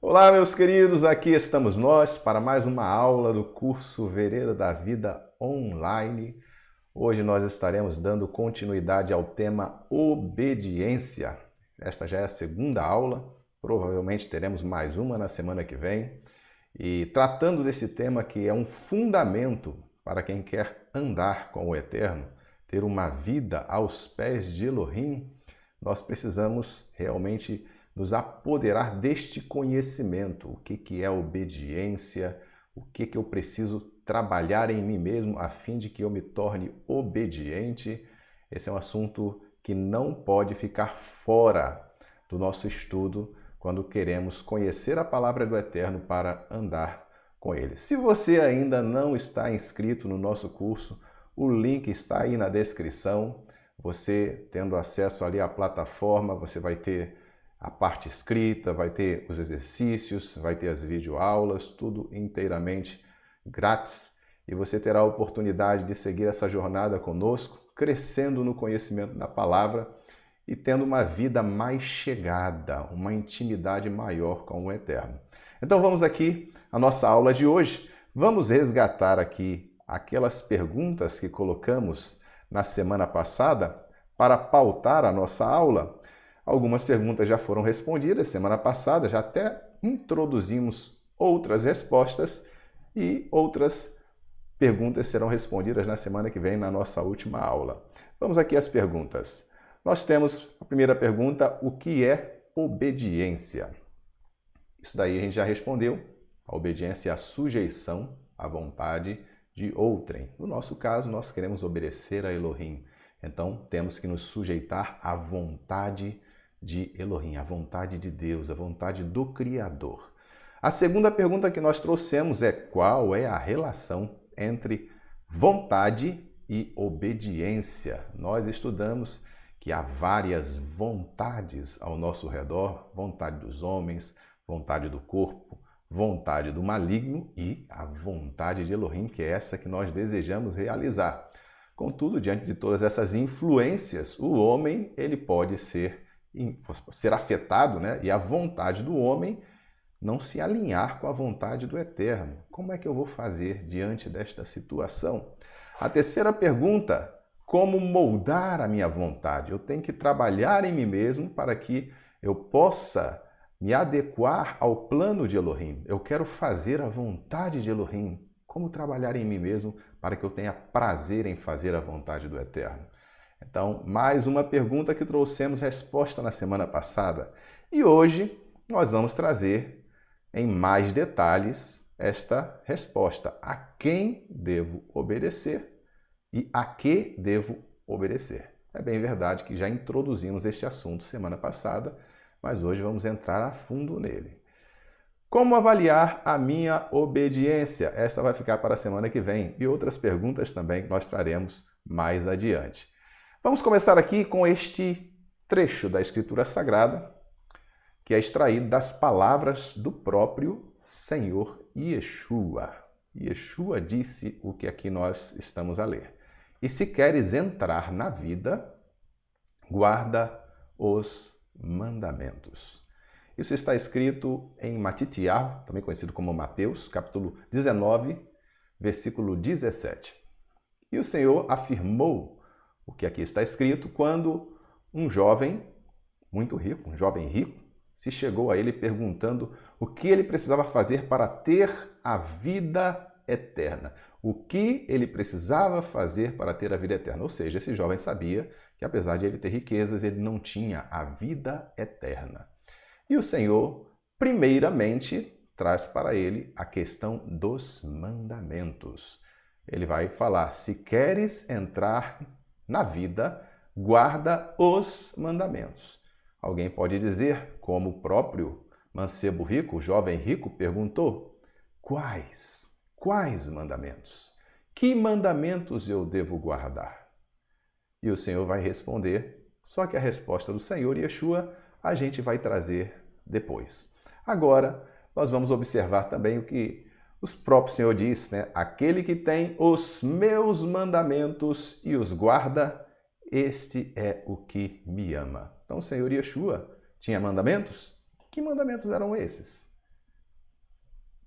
Olá, meus queridos, aqui estamos nós para mais uma aula do curso Vereda da Vida Online. Hoje nós estaremos dando continuidade ao tema obediência. Esta já é a segunda aula, provavelmente teremos mais uma na semana que vem. E tratando desse tema que é um fundamento para quem quer andar com o Eterno, ter uma vida aos pés de Elohim, nós precisamos realmente nos apoderar deste conhecimento. O que é obediência? O que eu preciso trabalhar em mim mesmo a fim de que eu me torne obediente? Esse é um assunto que não pode ficar fora do nosso estudo quando queremos conhecer a palavra do Eterno para andar com Ele. Se você ainda não está inscrito no nosso curso, o link está aí na descrição. Você tendo acesso ali à plataforma, você vai ter a parte escrita, vai ter os exercícios, vai ter as videoaulas, tudo inteiramente grátis. E você terá a oportunidade de seguir essa jornada conosco, crescendo no conhecimento da palavra e tendo uma vida mais chegada, uma intimidade maior com o Eterno. Então vamos aqui à nossa aula de hoje. Vamos resgatar aqui aquelas perguntas que colocamos na semana passada para pautar a nossa aula. Algumas perguntas já foram respondidas semana passada, já até introduzimos outras respostas e outras perguntas serão respondidas na semana que vem na nossa última aula. Vamos aqui às perguntas. Nós temos a primeira pergunta: o que é obediência? Isso daí a gente já respondeu. A obediência é a sujeição à vontade de outrem. No nosso caso, nós queremos obedecer a Elohim. Então, temos que nos sujeitar à vontade de Elohim, à vontade de Deus, à vontade do Criador. A segunda pergunta que nós trouxemos é: qual é a relação entre vontade e obediência? Nós estudamos que há várias vontades ao nosso redor: vontade dos homens, vontade do corpo, vontade do maligno e a vontade de Elohim, que é essa que nós desejamos realizar. Contudo, diante de todas essas influências, o homem ele pode ser afetado, né? E a vontade do homem não se alinhar com a vontade do Eterno. Como é que eu vou fazer diante desta situação? A terceira pergunta: como moldar a minha vontade? Eu tenho que trabalhar em mim mesmo para que eu possa me adequar ao plano de Elohim. Eu quero fazer a vontade de Elohim. Como trabalhar em mim mesmo para que eu tenha prazer em fazer a vontade do Eterno? Então, mais uma pergunta que trouxemos resposta na semana passada. E hoje nós vamos trazer em mais detalhes esta resposta: a quem devo obedecer e a que devo obedecer. É bem verdade que já introduzimos este assunto semana passada, mas hoje vamos entrar a fundo nele. Como avaliar a minha obediência? Esta vai ficar para a semana que vem e outras perguntas também que nós traremos mais adiante. Vamos começar aqui com este trecho da Escritura Sagrada, que é extraído das palavras do próprio Senhor Yeshua. Yeshua disse o que aqui nós estamos a ler: e se queres entrar na vida, guarda os mandamentos. Isso está escrito em Matitiahu, também conhecido como Mateus, capítulo 19, versículo 17. E o Senhor afirmou o que aqui está escrito quando um jovem muito rico, um jovem rico, se chegou a ele perguntando o que ele precisava fazer para ter a vida eterna. O que ele precisava fazer para ter a vida eterna? Ou seja, esse jovem sabia que apesar de ele ter riquezas, ele não tinha a vida eterna. E o Senhor, primeiramente, traz para ele a questão dos mandamentos. Ele vai falar: se queres entrar na vida, guarda os mandamentos. Alguém pode dizer, como o próprio mancebo rico, o jovem rico, perguntou: quais mandamentos? Que mandamentos eu devo guardar? E o Senhor vai responder, só que a resposta do Senhor Yeshua a gente vai trazer depois. Agora, nós vamos observar também o que o próprio Senhor diz, né? Aquele que tem os meus mandamentos e os guarda, este é o que me ama. Então o Senhor Yeshua tinha mandamentos? Que mandamentos eram esses?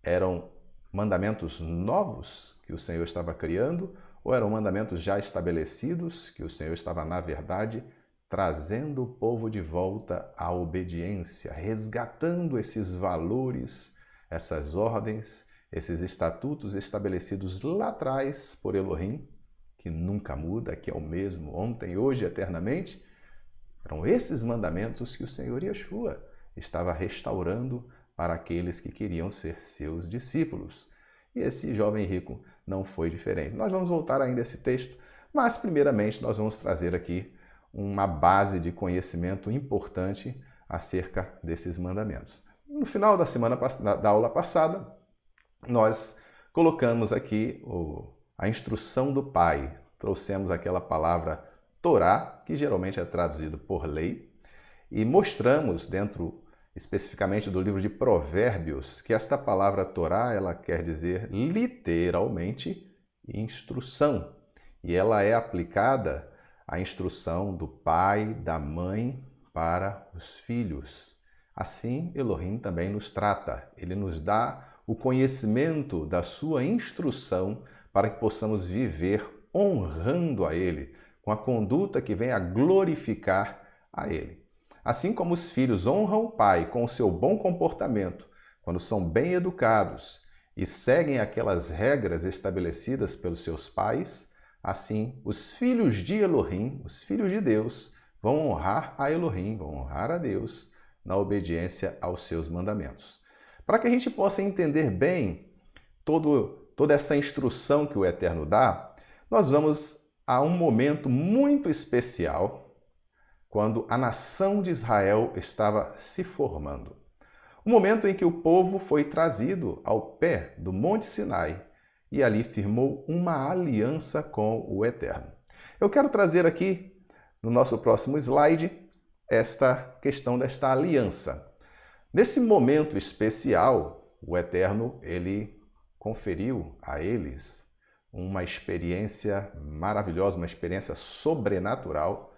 Eram mandamentos novos que o Senhor estava criando ou eram mandamentos já estabelecidos que o Senhor estava, na verdade, trazendo o povo de volta à obediência, resgatando esses valores, essas ordens, esses estatutos estabelecidos lá atrás por Elohim, que nunca muda, que é o mesmo ontem, hoje e eternamente? Eram esses mandamentos que o Senhor Yeshua estava restaurando para aqueles que queriam ser seus discípulos. E esse jovem rico não foi diferente. Nós vamos voltar ainda a esse texto, mas primeiramente nós vamos trazer aqui uma base de conhecimento importante acerca desses mandamentos. No final da aula passada, nós colocamos aqui a instrução do Pai. Trouxemos aquela palavra Torá, que geralmente é traduzido por lei, e mostramos dentro especificamente do livro de Provérbios que esta palavra Torá, ela quer dizer literalmente instrução, e ela é aplicada à instrução do pai, da mãe para os filhos. Assim, Elohim também nos trata. Ele nos dá o conhecimento da sua instrução para que possamos viver honrando a Ele, com a conduta que venha a glorificar a Ele. Assim como os filhos honram o pai com o seu bom comportamento, quando são bem educados e seguem aquelas regras estabelecidas pelos seus pais, assim os filhos de Elohim, os filhos de Deus, vão honrar a Elohim, vão honrar a Deus na obediência aos seus mandamentos. Para que a gente possa entender bem toda essa instrução que o Eterno dá, nós vamos a um momento muito especial quando a nação de Israel estava se formando. O momento em que o povo foi trazido ao pé do Monte Sinai e ali firmou uma aliança com o Eterno. Eu quero trazer aqui, no nosso próximo slide, esta questão desta aliança. Nesse momento especial, o Eterno, ele conferiu a eles uma experiência maravilhosa, uma experiência sobrenatural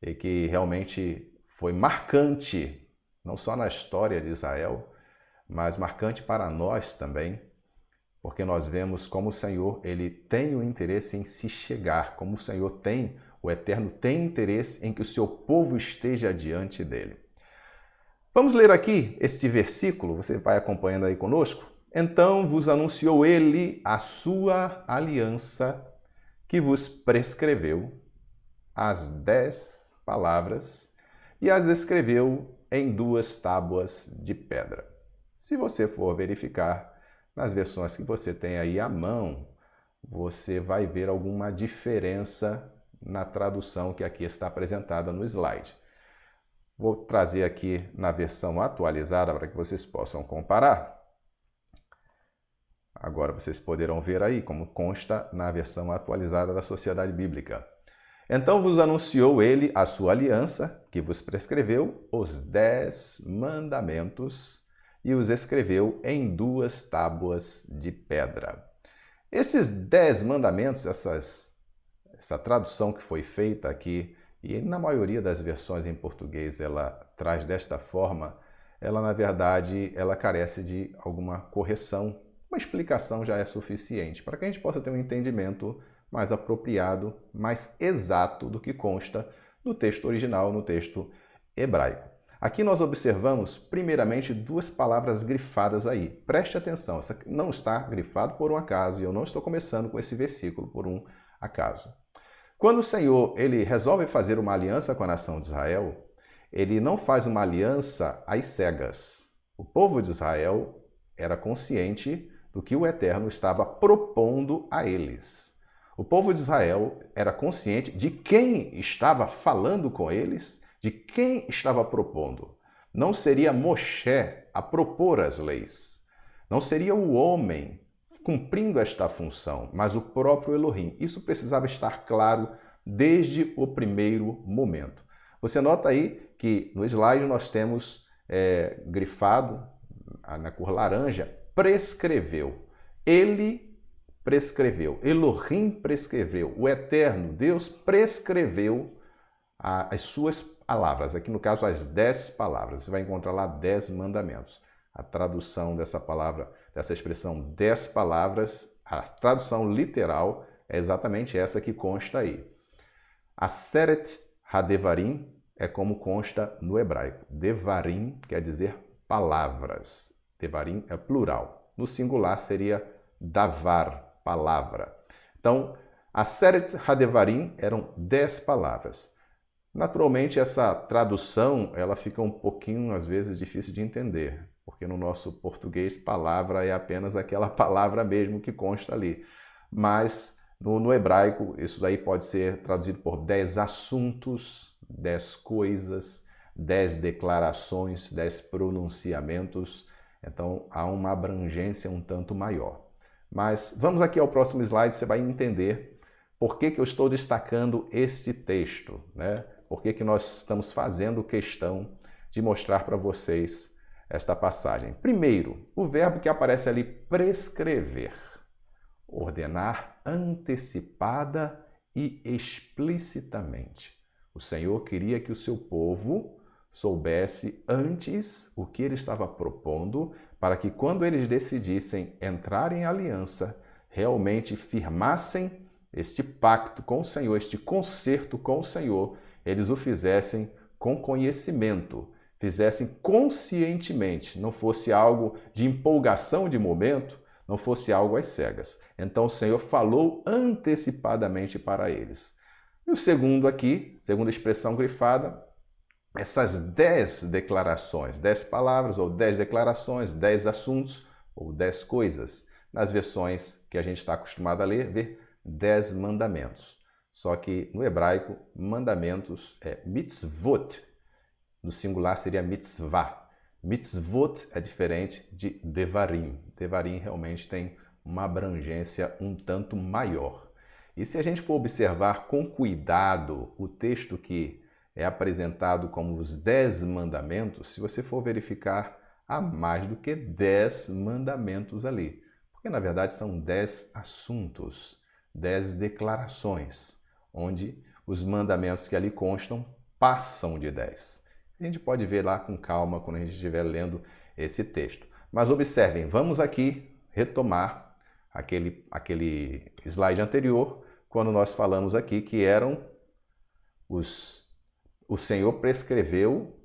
e que realmente foi marcante, não só na história de Israel, mas marcante para nós também, porque nós vemos como o Senhor ele tem o interesse em se chegar, como o Eterno tem interesse em que o seu povo esteja diante dele. Vamos ler aqui este versículo, você vai acompanhando aí conosco? Então vos anunciou ele a sua aliança que vos prescreveu as 10 palavras e as escreveu em 2 tábuas de pedra. Se você for verificar nas versões que você tem aí à mão, você vai ver alguma diferença na tradução que aqui está apresentada no slide. Vou trazer aqui na versão atualizada para que vocês possam comparar. Agora vocês poderão ver aí como consta na versão atualizada da Sociedade Bíblica. Então vos anunciou ele a sua aliança, que vos prescreveu os 10 mandamentos e os escreveu em 2 tábuas de pedra. Esses 10 mandamentos, essa tradução que foi feita aqui, e na maioria das versões em português ela traz desta forma, ela na verdade ela carece de alguma correção. Uma explicação já é suficiente para que a gente possa ter um entendimento mais apropriado, mais exato do que consta no texto original, no texto hebraico. Aqui nós observamos, primeiramente, 2 palavras grifadas aí. Preste atenção, essa não está grifado por um acaso e eu não estou começando com esse versículo por um acaso. Quando o Senhor ele resolve fazer uma aliança com a nação de Israel, ele não faz uma aliança às cegas. O povo de Israel era consciente do que o Eterno estava propondo a eles. O povo de Israel era consciente de quem estava falando com eles, de quem estava propondo. Não seria Moshe a propor as leis. Não seria o homem cumprindo esta função, mas o próprio Elohim. Isso precisava estar claro desde o primeiro momento. Você nota aí que no slide nós temos grifado na cor laranja, prescreveu. Ele prescreveu, Elohim prescreveu, o Eterno, Deus prescreveu as suas palavras, aqui no caso as 10 palavras, você vai encontrar lá 10 mandamentos. A tradução dessa palavra, dessa expressão 10 palavras, a tradução literal é exatamente essa que consta aí. Aseret HaDevarim é como consta no hebraico. Devarim quer dizer palavras. Devarim é plural. No singular seria davar, palavra. Então, Aseret HaDevarim eram 10 palavras. Naturalmente, essa tradução ela fica um pouquinho, às vezes, difícil de entender, porque no nosso português, palavra é apenas aquela palavra mesmo que consta ali. Mas no hebraico, isso daí pode ser traduzido por 10 assuntos, 10 coisas, 10 declarações, 10 pronunciamentos. Então, há uma abrangência um tanto maior. Mas vamos aqui ao próximo slide, você vai entender por que eu estou destacando este texto, né? Por que nós estamos fazendo questão de mostrar para vocês esta passagem. Primeiro, o verbo que aparece ali, prescrever. Ordenar antecipada e explicitamente. O Senhor queria que o seu povo soubesse antes o que ele estava propondo, para que quando eles decidissem entrar em aliança, realmente firmassem este pacto com o Senhor, este concerto com o Senhor, eles o fizessem com conhecimento, fizessem conscientemente, não fosse algo de empolgação de momento, não fosse algo às cegas. Então o Senhor falou antecipadamente para eles. E o segundo aqui, segunda expressão grifada, essas 10 declarações, 10 palavras ou 10 declarações, 10 assuntos ou 10 coisas. Nas versões que a gente está acostumado a ler, ver 10 mandamentos. Só que no hebraico, mandamentos é mitzvot. No singular seria mitzvah. Mitzvot é diferente de devarim. Devarim realmente tem uma abrangência um tanto maior. E se a gente for observar com cuidado o texto que é apresentado como os 10 mandamentos, se você for verificar, há mais do que 10 mandamentos ali. Porque na verdade são 10 assuntos, 10 declarações, onde os mandamentos que ali constam passam de 10. A gente pode ver lá com calma quando a gente estiver lendo esse texto. Mas observem, vamos aqui retomar aquele slide anterior, quando nós falamos aqui que eram o Senhor prescreveu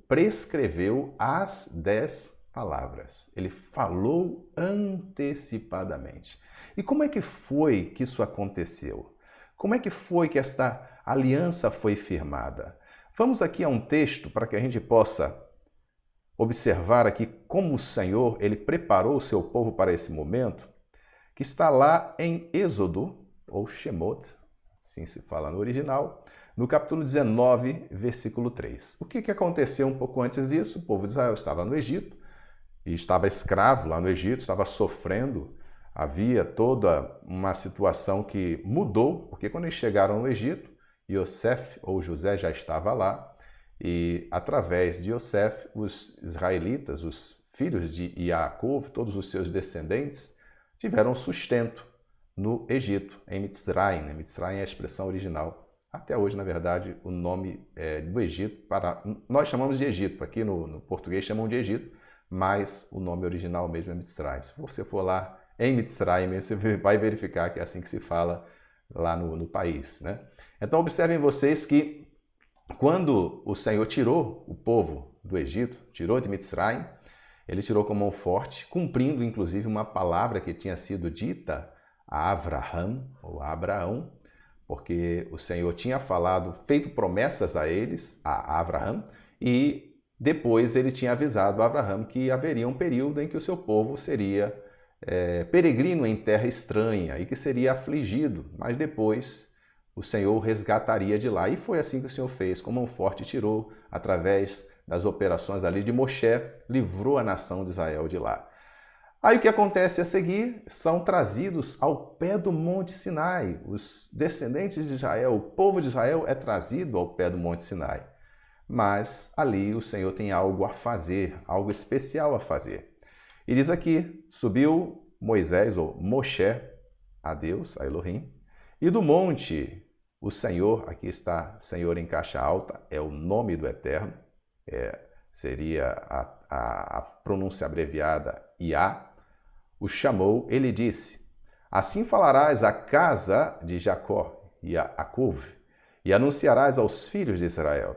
as 10 palavras. Ele falou antecipadamente. E como é que foi que isso aconteceu? Como é que foi que esta aliança foi firmada? Vamos aqui a um texto para que a gente possa observar aqui como o Senhor ele preparou o seu povo para esse momento, que está lá em Êxodo, ou Shemot, assim se fala no original, no capítulo 19, versículo 3. O que aconteceu um pouco antes disso? O povo de Israel estava no Egito, e estava escravo lá no Egito, estava sofrendo. Havia toda uma situação que mudou, porque quando eles chegaram no Egito, Yosef ou José já estava lá, e através de Yosef, os israelitas, os filhos de Yaakov, todos os seus descendentes, tiveram sustento no Egito, em Mitzrayim. Mitzrayim é a expressão original. Até hoje, na verdade, o nome do Egito, nós chamamos de Egito, aqui no português chamam de Egito, mas o nome original mesmo é Mitzrayim. Se você for lá em Mitzrayim, você vai verificar que é assim que se fala lá no país, né? Então observem vocês que quando o Senhor tirou o povo do Egito, tirou de Mitzrayim, ele tirou com mão forte, cumprindo inclusive uma palavra que tinha sido dita a Avraham, ou a Abraão, porque o Senhor tinha falado, feito promessas a eles, a Avraham, e depois ele tinha avisado a Avraham que haveria um período em que o seu povo seria peregrino em terra estranha e que seria afligido, mas depois o Senhor o resgataria de lá. E foi assim que o Senhor fez, com mão forte tirou, através das operações ali de Moshe, livrou a nação de Israel de lá. Aí o que acontece a seguir? São trazidos ao pé do Monte Sinai. Os descendentes de Israel, o povo de Israel é trazido ao pé do Monte Sinai. Mas ali o Senhor tem algo a fazer, algo especial a fazer. E diz aqui, subiu Moisés, ou Moshe, a Deus, a Elohim, e do monte o Senhor, aqui está Senhor em caixa alta, é o nome do Eterno, seria a pronúncia abreviada Iá, o chamou, ele disse: assim falarás à casa de Jacó e a Jacove, e anunciarás aos filhos de Israel: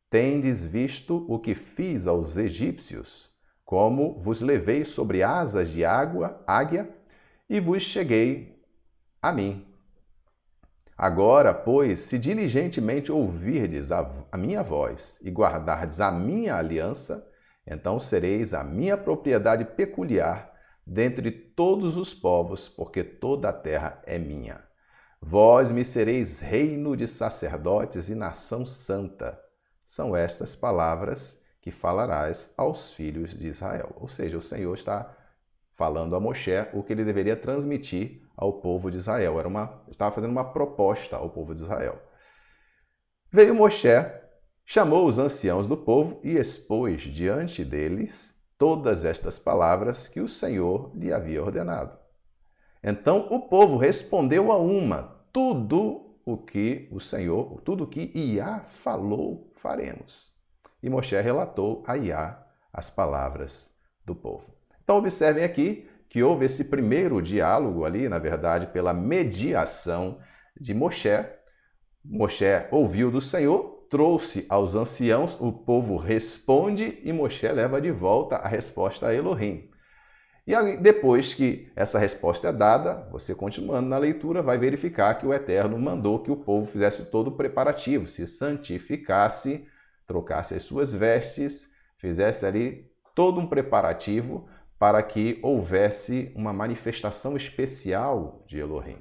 tendes visto o que fiz aos egípcios, como vos levei sobre asas de águia, e vos cheguei a mim. Agora, pois, se diligentemente ouvirdes a minha voz e guardardes a minha aliança, então sereis a minha propriedade peculiar dentre todos os povos, porque toda a terra é minha. Vós me sereis reino de sacerdotes e nação santa. São estas palavras que falarás aos filhos de Israel. Ou seja, o Senhor está falando a Moshe o que ele deveria transmitir ao povo de Israel. Estava fazendo uma proposta ao povo de Israel. Veio Moshe, chamou os anciãos do povo e expôs diante deles todas estas palavras que o Senhor lhe havia ordenado. Então o povo respondeu a uma: tudo o que Iá falou, faremos. E Moshe relatou a Iá as palavras do povo. Então observem aqui que houve esse primeiro diálogo ali, na verdade, pela mediação de Moshe. Moshe ouviu do Senhor, trouxe aos anciãos, o povo responde e Moshe leva de volta a resposta a Elohim. E aí, depois que essa resposta é dada, você continuando na leitura vai verificar que o Eterno mandou que o povo fizesse todo o preparativo, se santificasse, trocasse as suas vestes, fizesse ali todo um preparativo para que houvesse uma manifestação especial de Elohim.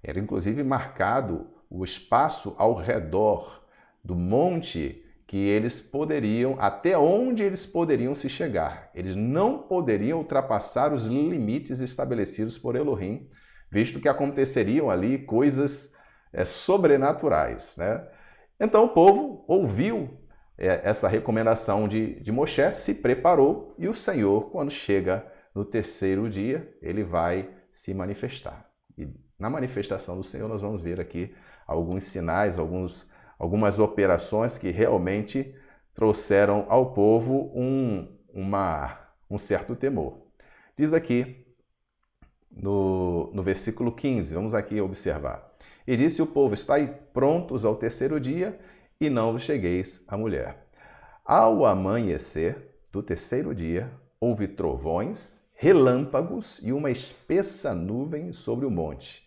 Era inclusive marcado o espaço ao redor do monte que eles poderiam, até onde eles poderiam se chegar. Eles não poderiam ultrapassar os limites estabelecidos por Elohim, visto que aconteceriam ali coisas sobrenaturais, né? Então o povo ouviu essa recomendação de Moshe, se preparou e o Senhor, quando chega no terceiro dia, ele vai se manifestar. E na manifestação do Senhor nós vamos ver aqui alguns sinais, algumas operações que realmente trouxeram ao povo um certo temor. Diz aqui no versículo 15, vamos aqui observar. E disse o povo: estáis prontos ao terceiro dia, e não vos chegueis à mulher. Ao amanhecer do terceiro dia, houve trovões, relâmpagos e uma espessa nuvem sobre o monte,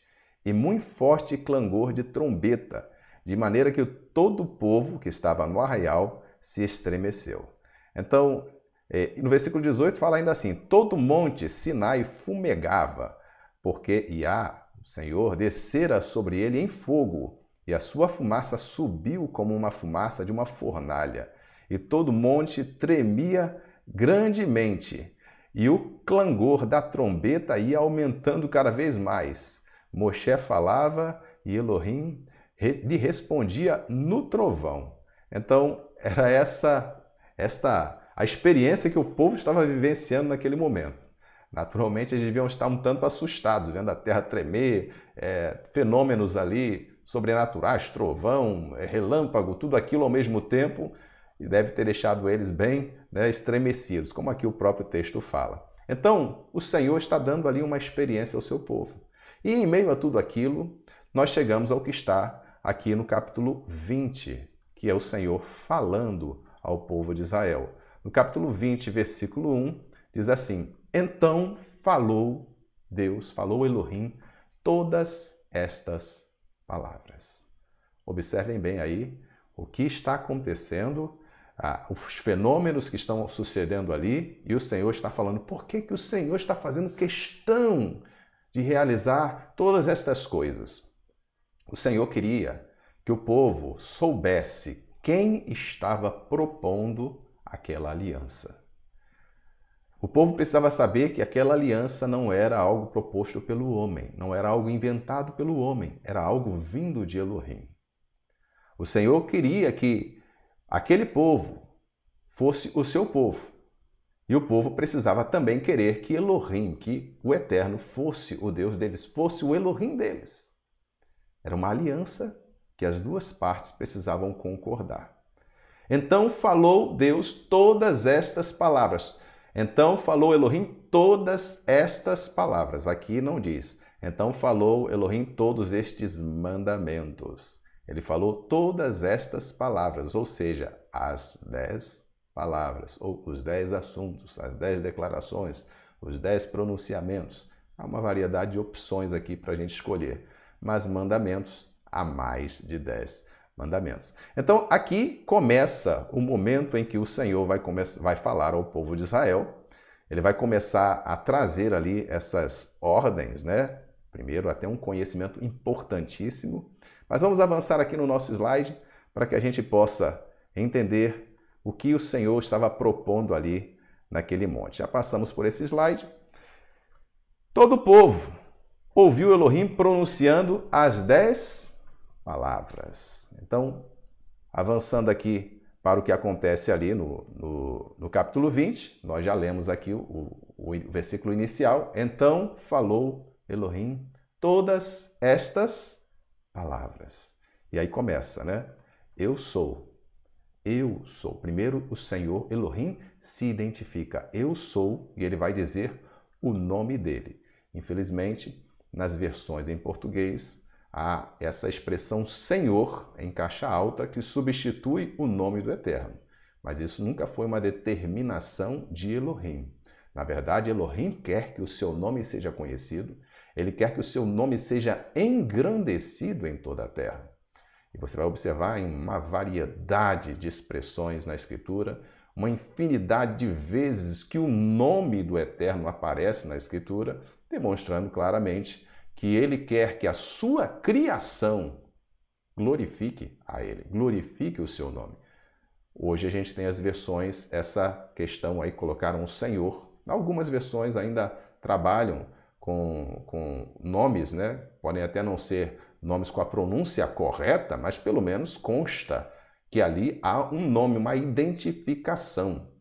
e muito forte clangor de trombeta, de maneira que todo o povo que estava no arraial se estremeceu. Então, no versículo 18 fala ainda assim: todo o monte Sinai fumegava, porque Iá, o Senhor, descera sobre ele em fogo, e a sua fumaça subiu como uma fumaça de uma fornalha, e todo o monte tremia grandemente, e o clangor da trombeta ia aumentando cada vez mais. Moshe falava e Elohim lhe respondia no trovão. Então, era essa a experiência que o povo estava vivenciando naquele momento. Naturalmente, eles deviam estar um tanto assustados, vendo a terra tremer, fenômenos ali sobrenaturais, trovão, relâmpago, tudo aquilo ao mesmo tempo, e deve ter deixado eles bem estremecidos, como aqui o próprio texto fala. Então, o Senhor está dando ali uma experiência ao seu povo. E em meio a tudo aquilo, nós chegamos ao que está aqui no capítulo 20, que é o Senhor falando ao povo de Israel. No capítulo 20, versículo 1, diz assim: então falou Deus, falou Elohim, todas estas palavras. Observem bem aí o que está acontecendo, os fenômenos que estão sucedendo ali, e o Senhor está falando. Por que o Senhor está fazendo questão de realizar todas estas coisas? O Senhor queria que o povo soubesse quem estava propondo aquela aliança. O povo precisava saber que aquela aliança não era algo proposto pelo homem, não era algo inventado pelo homem, era algo vindo de Elohim. O Senhor queria que aquele povo fosse o seu povo. E o povo precisava também querer que Elohim, que o Eterno, fosse o Deus deles, fosse o Elohim deles. Era uma aliança que as duas partes precisavam concordar. Então falou Deus todas estas palavras. Então falou Elohim todas estas palavras. Aqui não diz. Então falou Elohim todos estes mandamentos. Ele falou todas estas palavras, ou seja, as 10 palavras, ou os 10 assuntos, as 10 declarações, os 10 pronunciamentos. Há uma variedade de opções aqui para a gente escolher, mas mandamentos há mais de 10 mandamentos. Então aqui começa o momento em que o Senhor vai falar ao povo de Israel. Ele vai começar a trazer ali essas ordens, né? Primeiro, até um conhecimento importantíssimo. Mas vamos avançar aqui no nosso slide para que a gente possa entender o que o Senhor estava propondo ali naquele monte. Já passamos por esse slide. Todo o povo ouviu Elohim pronunciando as 10 palavras. Então, avançando aqui para o que acontece ali no capítulo 20, nós já lemos aqui o versículo inicial. Então falou Elohim todas estas palavras. E aí começa, né? Eu sou. Eu sou. Primeiro o Senhor Elohim se identifica. Eu sou, e ele vai dizer o nome dele. Infelizmente, nas versões em português, há essa expressão Senhor em caixa alta que substitui o nome do Eterno. Mas isso nunca foi uma determinação de Elohim. Na verdade, Elohim quer que o seu nome seja conhecido, ele quer que o seu nome seja engrandecido em toda a terra. E você vai observar em uma variedade de expressões na Escritura, uma infinidade de vezes que o nome do Eterno aparece na Escritura, demonstrando claramente que ele quer que a sua criação glorifique a ele, glorifique o seu nome. Hoje a gente tem as versões, essa questão aí, colocaram o Senhor. Algumas versões ainda trabalham com nomes, né? Podem até não ser nomes com a pronúncia correta, mas pelo menos consta que ali há um nome, uma identificação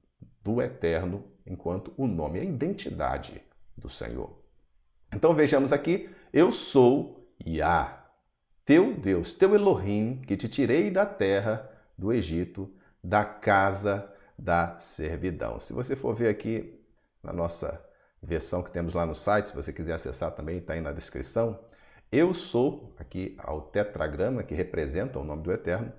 do Eterno, enquanto o nome é a identidade do Senhor. Então vejamos aqui, eu sou Yah, teu Deus, teu Elohim, que te tirei da terra do Egito, da casa da servidão. Se você for ver aqui na nossa versão que temos lá no site, se você quiser acessar também, está aí na descrição. Eu sou, aqui ao tetragrama que representa o nome do Eterno.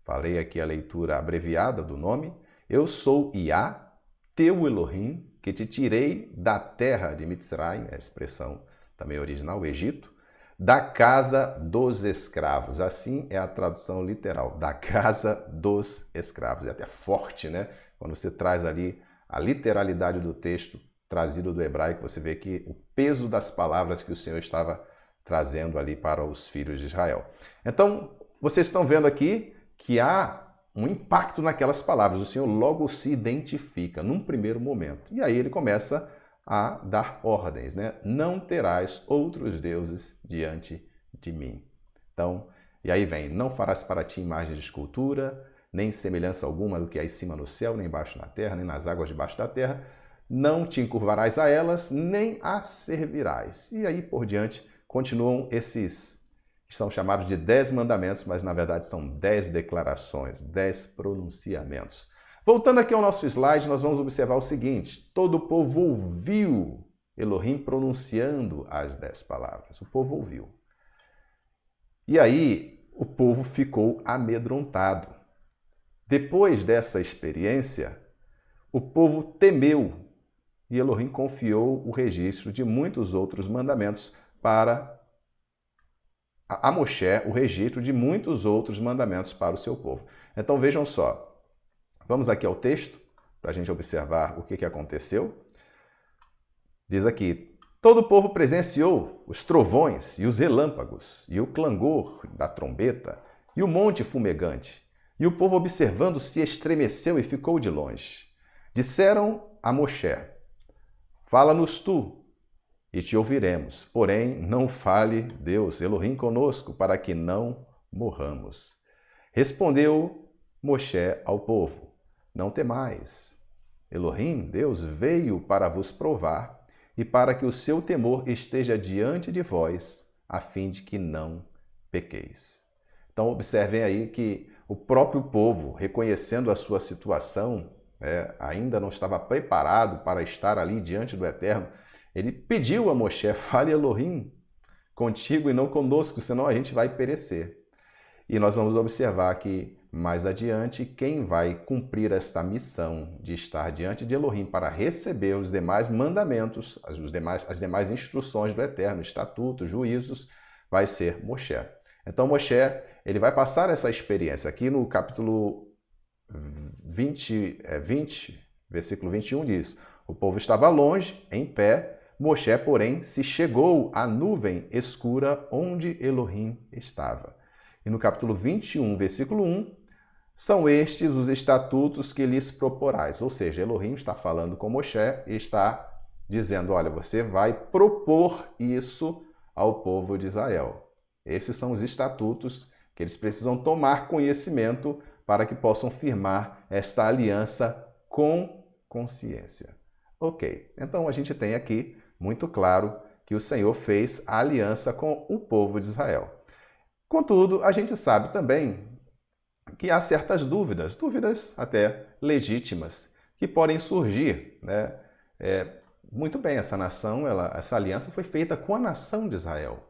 Falei aqui a leitura abreviada do nome. Eu sou Yah, teu Elohim, que te tirei da terra de Mitzrayim, a expressão também original, o Egito, da casa dos escravos. Assim é a tradução literal, da casa dos escravos. É até forte, né? Quando você traz ali a literalidade do texto trazido do hebraico, você vê que o peso das palavras que o Senhor estava trazendo ali para os filhos de Israel. Então, vocês estão vendo aqui que há um impacto naquelas palavras. O Senhor logo se identifica num primeiro momento. E aí ele começa a dar ordens, né? Não terás outros deuses diante de mim. Então, e aí vem, não farás para ti imagem de escultura, nem semelhança alguma do que há em cima no céu, nem embaixo na terra, nem nas águas debaixo da terra. Não te encurvarás a elas, nem as servirás. E aí por diante continuam esses, são chamados de 10 mandamentos, mas na verdade são 10 declarações, 10 pronunciamentos. Voltando aqui ao nosso slide, nós vamos observar o seguinte, todo o povo ouviu Elohim pronunciando as 10 palavras. O povo ouviu. E aí o povo ficou amedrontado. Depois dessa experiência, o povo temeu e Elohim confiou o registro de muitos outros mandamentos para a Moshe, o registro de muitos outros mandamentos para o seu povo. Então vejam só, vamos aqui ao texto para a gente observar o que aconteceu. Diz aqui, todo o povo presenciou os trovões e os relâmpagos e o clangor da trombeta e o monte fumegante. E o povo observando se estremeceu e ficou de longe. Disseram a Moshe, fala-nos tu, e te ouviremos. Porém, não fale Deus, Elohim conosco, para que não morramos. Respondeu Moshe ao povo, não temais. Elohim, Deus, veio para vos provar e para que o seu temor esteja diante de vós, a fim de que não pequeis. Então, observem aí que o próprio povo, reconhecendo a sua situação, ainda não estava preparado para estar ali diante do Eterno, ele pediu a Moshe: fale Elohim contigo e não conosco, senão a gente vai perecer. E nós vamos observar que mais adiante, quem vai cumprir esta missão de estar diante de Elohim para receber os demais mandamentos, as demais instruções do Eterno, estatutos, juízos, vai ser Moshe. Então Moshe, ele vai passar essa experiência. Aqui no capítulo 20, versículo 21 diz: o povo estava longe, em pé, Moshe, porém, se chegou à nuvem escura onde Elohim estava. E no capítulo 21, versículo 1, são estes os estatutos que lhes proporais. Ou seja, Elohim está falando com Moshe e está dizendo: olha, você vai propor isso ao povo de Israel. Esses são os estatutos que eles precisam tomar conhecimento para que possam firmar esta aliança com consciência. Ok, então a gente tem aqui muito claro que o Senhor fez a aliança com o povo de Israel. Contudo, a gente sabe também que há certas dúvidas até legítimas, que podem surgir, né? Muito bem, essa essa aliança foi feita com a nação de Israel.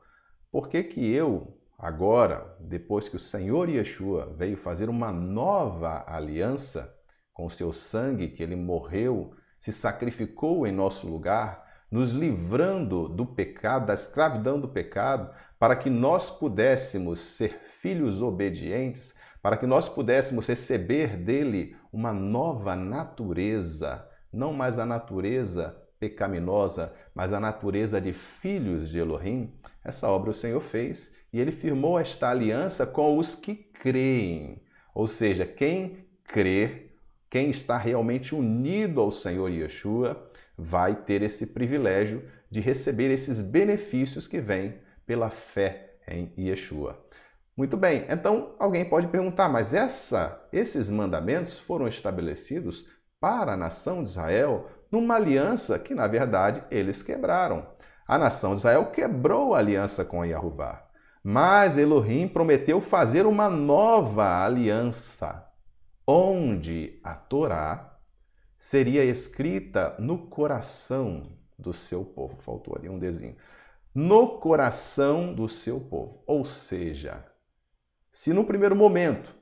Por que que eu, agora, depois que o Senhor Yeshua veio fazer uma nova aliança com o seu sangue, que ele morreu, se sacrificou em nosso lugar, nos livrando do pecado, da escravidão do pecado, para que nós pudéssemos ser filhos obedientes, para que nós pudéssemos receber dele uma nova natureza, não mais a natureza pecaminosa, mas a natureza de filhos de Elohim. Essa obra o Senhor fez e ele firmou esta aliança com os que creem. Ou seja, quem crer, quem está realmente unido ao Senhor Yeshua, vai ter esse privilégio de receber esses benefícios que vêm pela fé em Yeshua. Muito bem, então alguém pode perguntar, mas esses mandamentos foram estabelecidos para a nação de Israel numa aliança que, na verdade, eles quebraram. A nação de Israel quebrou a aliança com Yahová, mas Elohim prometeu fazer uma nova aliança, onde a Torá seria escrita no coração do seu povo. Faltou ali um desenho. No coração do seu povo. Ou seja, se no primeiro momento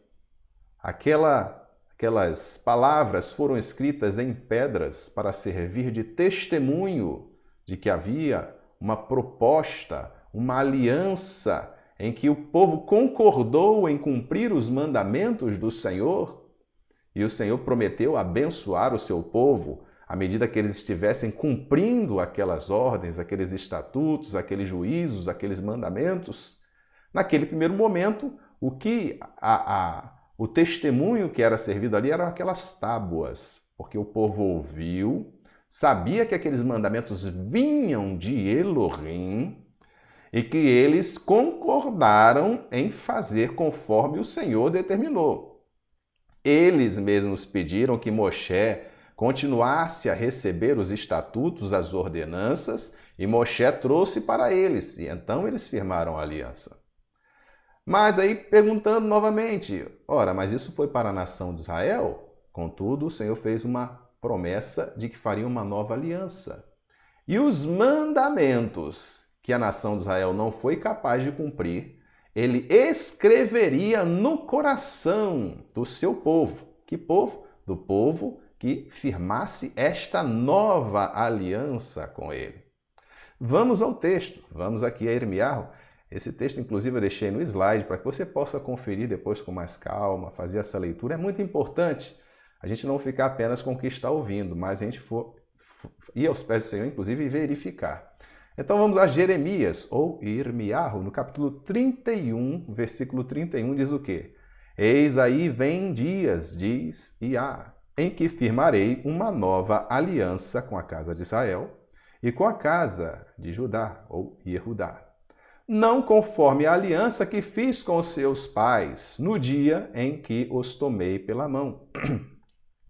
aquelas palavras foram escritas em pedras para servir de testemunho de que havia uma proposta, uma aliança em que o povo concordou em cumprir os mandamentos do Senhor, e o Senhor prometeu abençoar o seu povo à medida que eles estivessem cumprindo aquelas ordens, aqueles estatutos, aqueles juízos, aqueles mandamentos, naquele primeiro momento, o testemunho que era servido ali eram aquelas tábuas, porque o povo ouviu, sabia que aqueles mandamentos vinham de Elohim e que eles concordaram em fazer conforme o Senhor determinou. Eles mesmos pediram que Moshe continuasse a receber os estatutos, as ordenanças, e Moshe trouxe para eles, e então eles firmaram a aliança. Mas aí, perguntando novamente, ora, mas isso foi para a nação de Israel? Contudo, o Senhor fez uma promessa de que faria uma nova aliança. E os mandamentos que a nação de Israel não foi capaz de cumprir, ele escreveria no coração do seu povo. Que povo? Do povo que firmasse esta nova aliança com ele. Vamos ao texto, vamos aqui a Irmiarro. Esse texto, inclusive, eu deixei no slide para que você possa conferir depois com mais calma, fazer essa leitura. É muito importante a gente não ficar apenas com o que está ouvindo, mas a gente ir aos pés do Senhor, inclusive, e verificar. Então vamos a Jeremias, ou Irmiarro, no capítulo 31, versículo 31, diz o quê? Eis aí vem dias, diz Iá, em que firmarei uma nova aliança com a casa de Israel e com a casa de Judá, ou Yehudá. Não conforme a aliança que fiz com os seus pais no dia em que os tomei pela mão,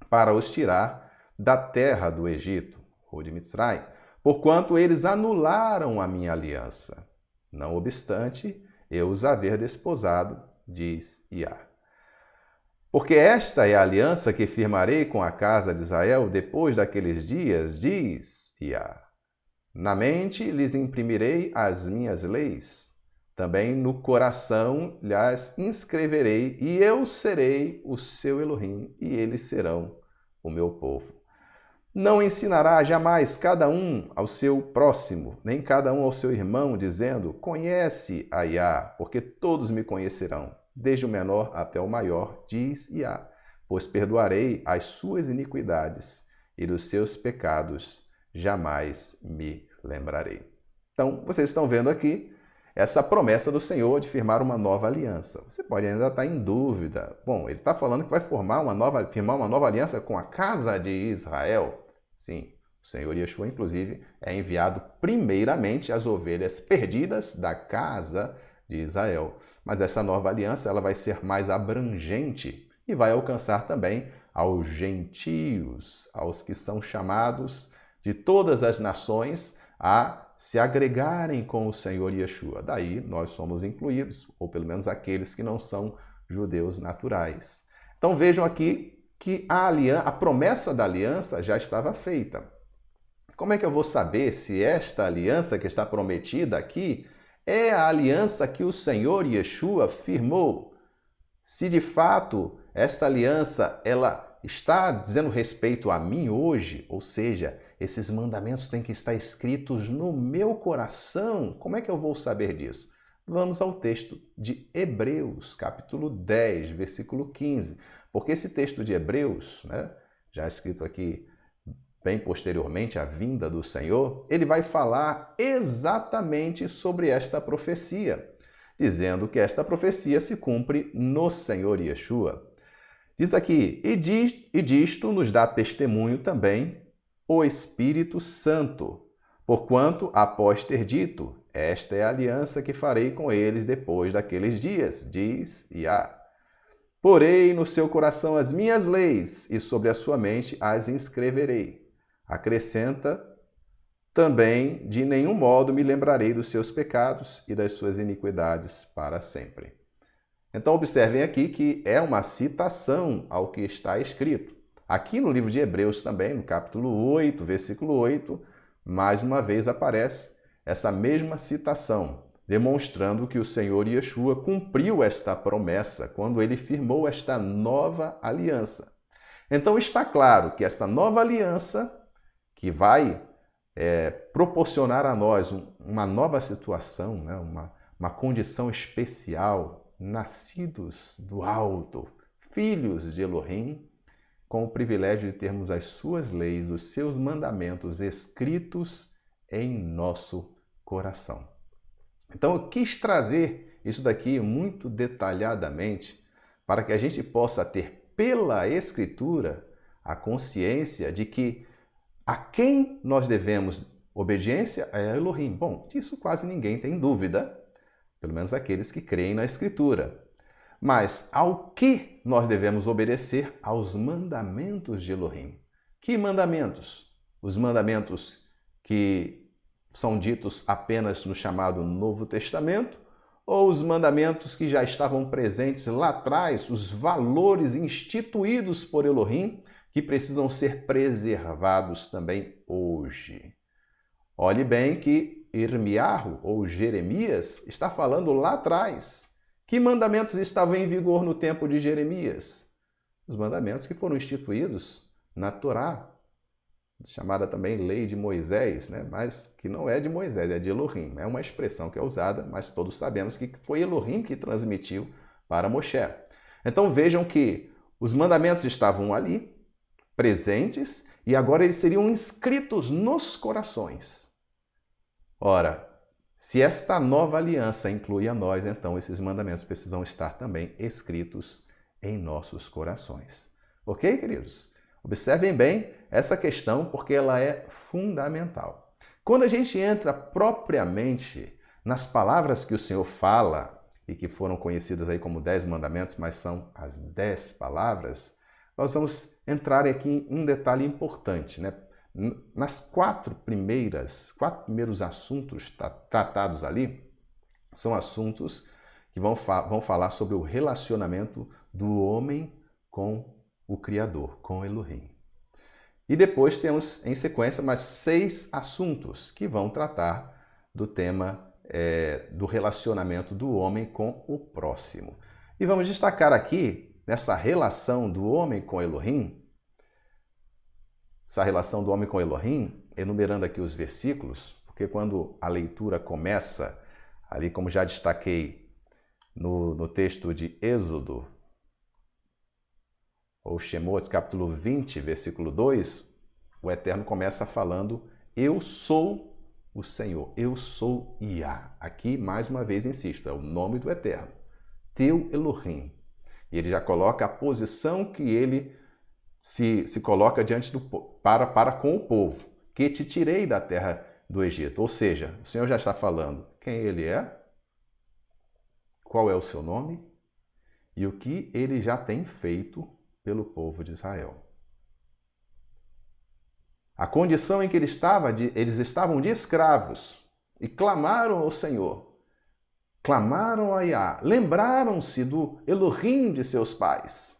para os tirar da terra do Egito, ou de Mitzray, porquanto eles anularam a minha aliança. Não obstante, eu os haver desposado, diz Iá. Porque esta é a aliança que firmarei com a casa de Israel depois daqueles dias, diz Iá. Na mente lhes imprimirei as minhas leis, também no coração lhes inscreverei, e eu serei o seu Elohim, e eles serão o meu povo. Não ensinará jamais cada um ao seu próximo, nem cada um ao seu irmão, dizendo, conhece a Iá, porque todos me conhecerão, desde o menor até o maior, diz Iá, pois perdoarei as suas iniquidades, e dos seus pecados jamais me lembrarei. Então, vocês estão vendo aqui essa promessa do Senhor de firmar uma nova aliança. Você pode ainda estar em dúvida. Bom, ele está falando que vai firmar uma nova aliança com a casa de Israel. Sim, o Senhor Yeshua, inclusive, é enviado primeiramente às ovelhas perdidas da casa de Israel. Mas essa nova aliança ela vai ser mais abrangente e vai alcançar também aos gentios, aos que são chamados de todas as nações a se agregarem com o Senhor Yeshua. Daí nós somos incluídos, ou pelo menos aqueles que não são judeus naturais. Então vejam aqui que a promessa da aliança já estava feita. Como é que eu vou saber se esta aliança que está prometida aqui é a aliança que o Senhor Yeshua firmou? Se de fato esta aliança ela está dizendo respeito a mim hoje, ou seja, esses mandamentos têm que estar escritos no meu coração, como é que eu vou saber disso? Vamos ao texto de Hebreus, capítulo 10, versículo 15. Porque esse texto de Hebreus, já escrito aqui bem posteriormente à vinda do Senhor, ele vai falar exatamente sobre esta profecia, dizendo que esta profecia se cumpre no Senhor Yeshua. Diz aqui, e disto nos dá testemunho também o Espírito Santo, porquanto, após ter dito, esta é a aliança que farei com eles depois daqueles dias, diz Iá. Porei no seu coração as minhas leis, e sobre a sua mente as inscreverei. Acrescenta também, de nenhum modo me lembrarei dos seus pecados e das suas iniquidades para sempre. Então observem aqui que é uma citação ao que está escrito. Aqui no livro de Hebreus também, no capítulo 8, versículo 8, mais uma vez aparece essa mesma citação, demonstrando que o Senhor Yeshua cumpriu esta promessa quando ele firmou esta nova aliança. Então está claro que esta nova aliança, que vai proporcionar a nós uma nova situação, uma condição especial, nascidos do alto, filhos de Elohim, com o privilégio de termos as suas leis, os seus mandamentos escritos em nosso coração. Então eu quis trazer isso daqui muito detalhadamente para que a gente possa ter pela Escritura a consciência de que a quem nós devemos obediência é Elohim. Bom, disso quase ninguém tem dúvida, pelo menos aqueles que creem na Escritura. Mas ao que nós devemos obedecer? Aos mandamentos de Elohim. Que mandamentos? Os mandamentos que são ditos apenas no chamado Novo Testamento, ou os mandamentos que já estavam presentes lá atrás, os valores instituídos por Elohim, que precisam ser preservados também hoje. Olhe bem que Irmiarro, ou Jeremias, está falando lá atrás. Que mandamentos estavam em vigor no tempo de Jeremias? Os mandamentos que foram instituídos na Torá, chamada também Lei de Moisés, mas que não é de Moisés, é de Elohim. É uma expressão que é usada, mas todos sabemos que foi Elohim que transmitiu para Moshe. Então vejam que os mandamentos estavam ali, presentes, e agora eles seriam inscritos nos corações. Ora, se esta nova aliança inclui a nós, então esses mandamentos precisam estar também escritos em nossos corações. Ok, queridos? Observem bem essa questão porque ela é fundamental. Quando a gente entra propriamente nas palavras que o Senhor fala e que foram conhecidas aí como 10 mandamentos, mas são as 10 palavras, nós vamos entrar aqui em um detalhe importante, Nas quatro primeiros assuntos tratados ali, são assuntos que vão falar sobre o relacionamento do homem com o Criador, com Elohim. E depois temos, em sequência, mais 6 assuntos que vão tratar do tema do relacionamento do homem com o próximo. E vamos destacar aqui, nessa relação do homem com Elohim, essa relação do homem com Elohim, enumerando aqui os versículos, porque quando a leitura começa, ali como já destaquei no texto de Êxodo, ou Shemot, capítulo 20, versículo 2, o Eterno começa falando: eu sou o Senhor, eu sou Iá. Aqui, mais uma vez, insisto, é o nome do Eterno, teu Elohim. E ele já coloca a posição que ele se coloca diante para com o povo, que te tirei da terra do Egito. Ou seja, o Senhor já está falando quem ele é, qual é o seu nome e o que ele já tem feito pelo povo de Israel. A condição em que eles estavam de escravos e clamaram ao Senhor, clamaram a Iá, lembraram-se do Elohim de seus pais.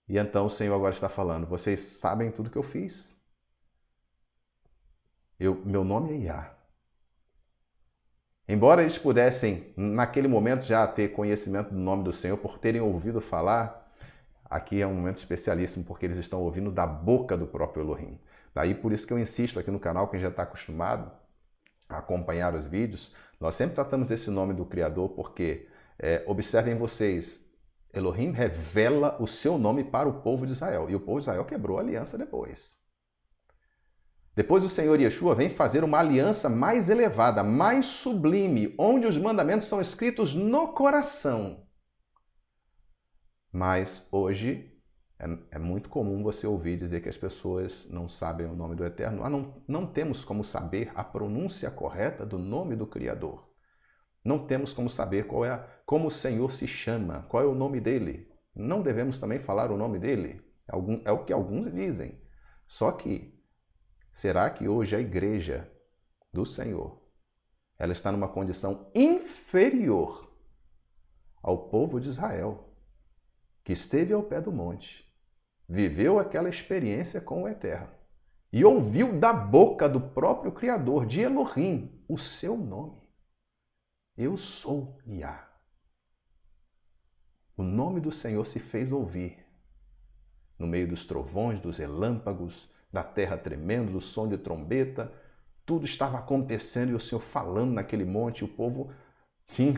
E então o Senhor agora está falando: vocês sabem tudo que eu fiz? Meu nome é Iá. Embora eles pudessem, naquele momento, já ter conhecimento do nome do Senhor, por terem ouvido falar, aqui é um momento especialíssimo, porque eles estão ouvindo da boca do próprio Elohim. Daí por isso que eu insisto aqui no canal, quem já está acostumado a acompanhar os vídeos, nós sempre tratamos desse nome do Criador, porque, observem vocês, Elohim revela o seu nome para o povo de Israel, e o povo de Israel quebrou a aliança depois. Depois o Senhor Yeshua vem fazer uma aliança mais elevada, mais sublime, onde os mandamentos são escritos no coração. Mas hoje é muito comum você ouvir dizer que as pessoas não sabem o nome do Eterno. Não temos como saber a pronúncia correta do nome do Criador. Não temos como saber como o Senhor se chama, qual é o nome dele. Não devemos também falar o nome dele. É o que alguns dizem. Só que, será que hoje a igreja do Senhor, ela está numa condição inferior ao povo de Israel, que esteve ao pé do monte, viveu aquela experiência com o Eterno e ouviu da boca do próprio Criador, de Elohim, o seu nome? Eu sou Iá. O nome do Senhor se fez ouvir no meio dos trovões, dos relâmpagos, da terra tremendo, do som de trombeta. Tudo estava acontecendo e o Senhor falando naquele monte, e o povo, sim,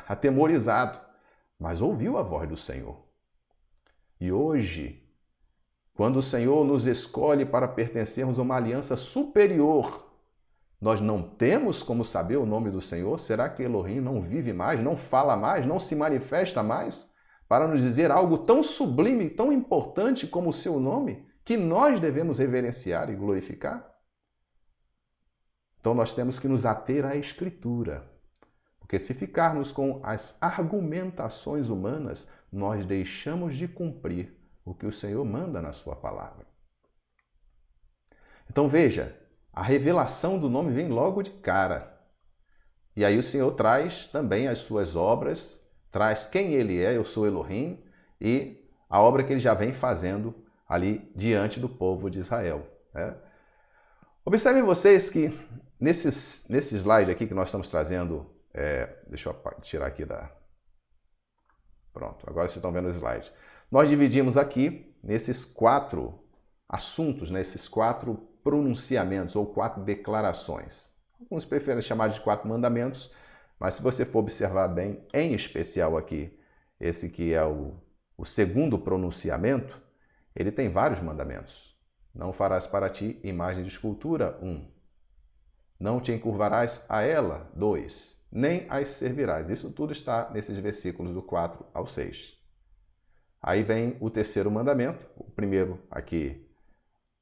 atemorizado, mas ouviu a voz do Senhor. E hoje, quando o Senhor nos escolhe para pertencermos a uma aliança superior, nós não temos como saber o nome do Senhor? Será que Elohim não vive mais, não fala mais, não se manifesta mais para nos dizer algo tão sublime, tão importante como o seu nome, que nós devemos reverenciar e glorificar? Então nós temos que nos ater à Escritura, porque se ficarmos com as argumentações humanas, nós deixamos de cumprir o que o Senhor manda na sua palavra. Então veja, a revelação do nome vem logo de cara. E aí o Senhor traz também as suas obras, traz quem ele é, eu sou Elohim, e a obra que ele já vem fazendo ali diante do povo de Israel. Né? Observem vocês que nesse slide aqui que nós estamos trazendo, deixa eu tirar aqui Pronto, agora vocês estão vendo o slide. Nós dividimos aqui nesses 4 assuntos, nesses 4 pronunciamentos ou 4 declarações. Alguns preferem chamar de 4 mandamentos, mas se você for observar bem, em especial aqui, esse que é o segundo pronunciamento, ele tem vários mandamentos. Não farás para ti imagem de escultura, 1. Não te encurvarás a ela, 2. Nem as servirás. Isso tudo está nesses versículos do 4 ao 6. Aí vem o terceiro mandamento, o primeiro aqui.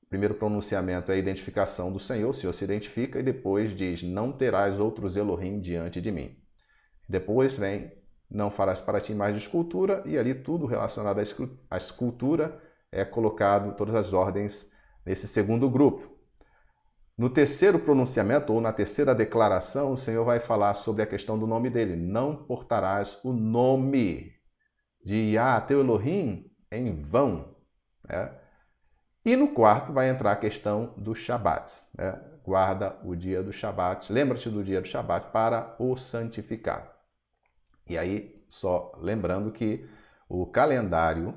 O primeiro pronunciamento é a identificação do Senhor, o Senhor se identifica e depois diz: não terás outros Elohim diante de mim. Depois vem: não farás para ti imagem de escultura, e ali tudo relacionado à escultura é colocado, todas as ordens, nesse segundo grupo. No terceiro pronunciamento, ou na terceira declaração, o Senhor vai falar sobre a questão do nome dele. Não portarás o nome de Iá, teu Elohim, em vão, né? E no quarto vai entrar a questão do Shabat, né? Guarda o dia do Shabat, lembra-te do dia do Shabat para o santificar. E aí, só lembrando que o calendário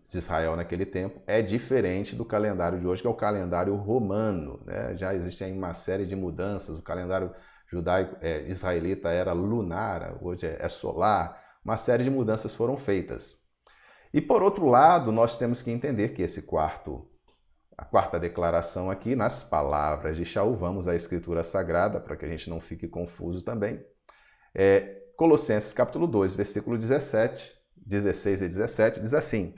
de Israel naquele tempo é diferente do calendário de hoje, que é o calendário romano, né? Já existem uma série de mudanças, o calendário judaico israelita era lunar, hoje é solar, uma série de mudanças foram feitas. E por outro lado, nós temos que entender que a quarta declaração aqui, nas palavras de Shaul, vamos à Escritura Sagrada, para que a gente não fique confuso também, Colossenses capítulo 2, versículo 16 e 17, diz assim: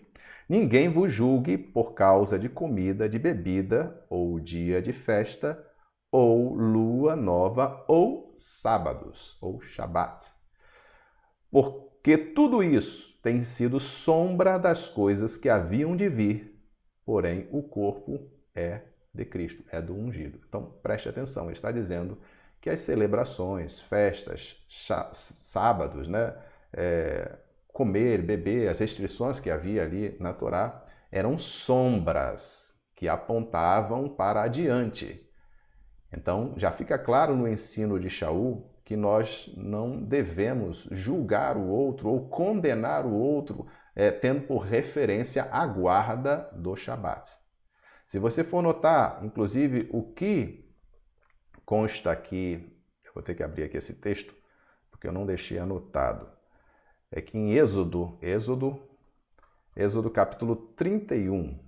ninguém vos julgue por causa de comida, de bebida, ou dia de festa, ou lua nova, ou sábados, ou Shabat. Porque tudo isso tem sido sombra das coisas que haviam de vir, porém o corpo é de Cristo, é do ungido. Então preste atenção, ele está dizendo que as celebrações, festas, sábados, né, comer, beber, as restrições que havia ali na Torá eram sombras que apontavam para adiante. Então já fica claro no ensino de Shaul que nós não devemos julgar o outro ou condenar o outro tendo por referência a guarda do Shabat. Se você for notar, inclusive, o que consta aqui, eu vou ter que abrir aqui esse texto, porque eu não deixei anotado, é que em Êxodo capítulo 31,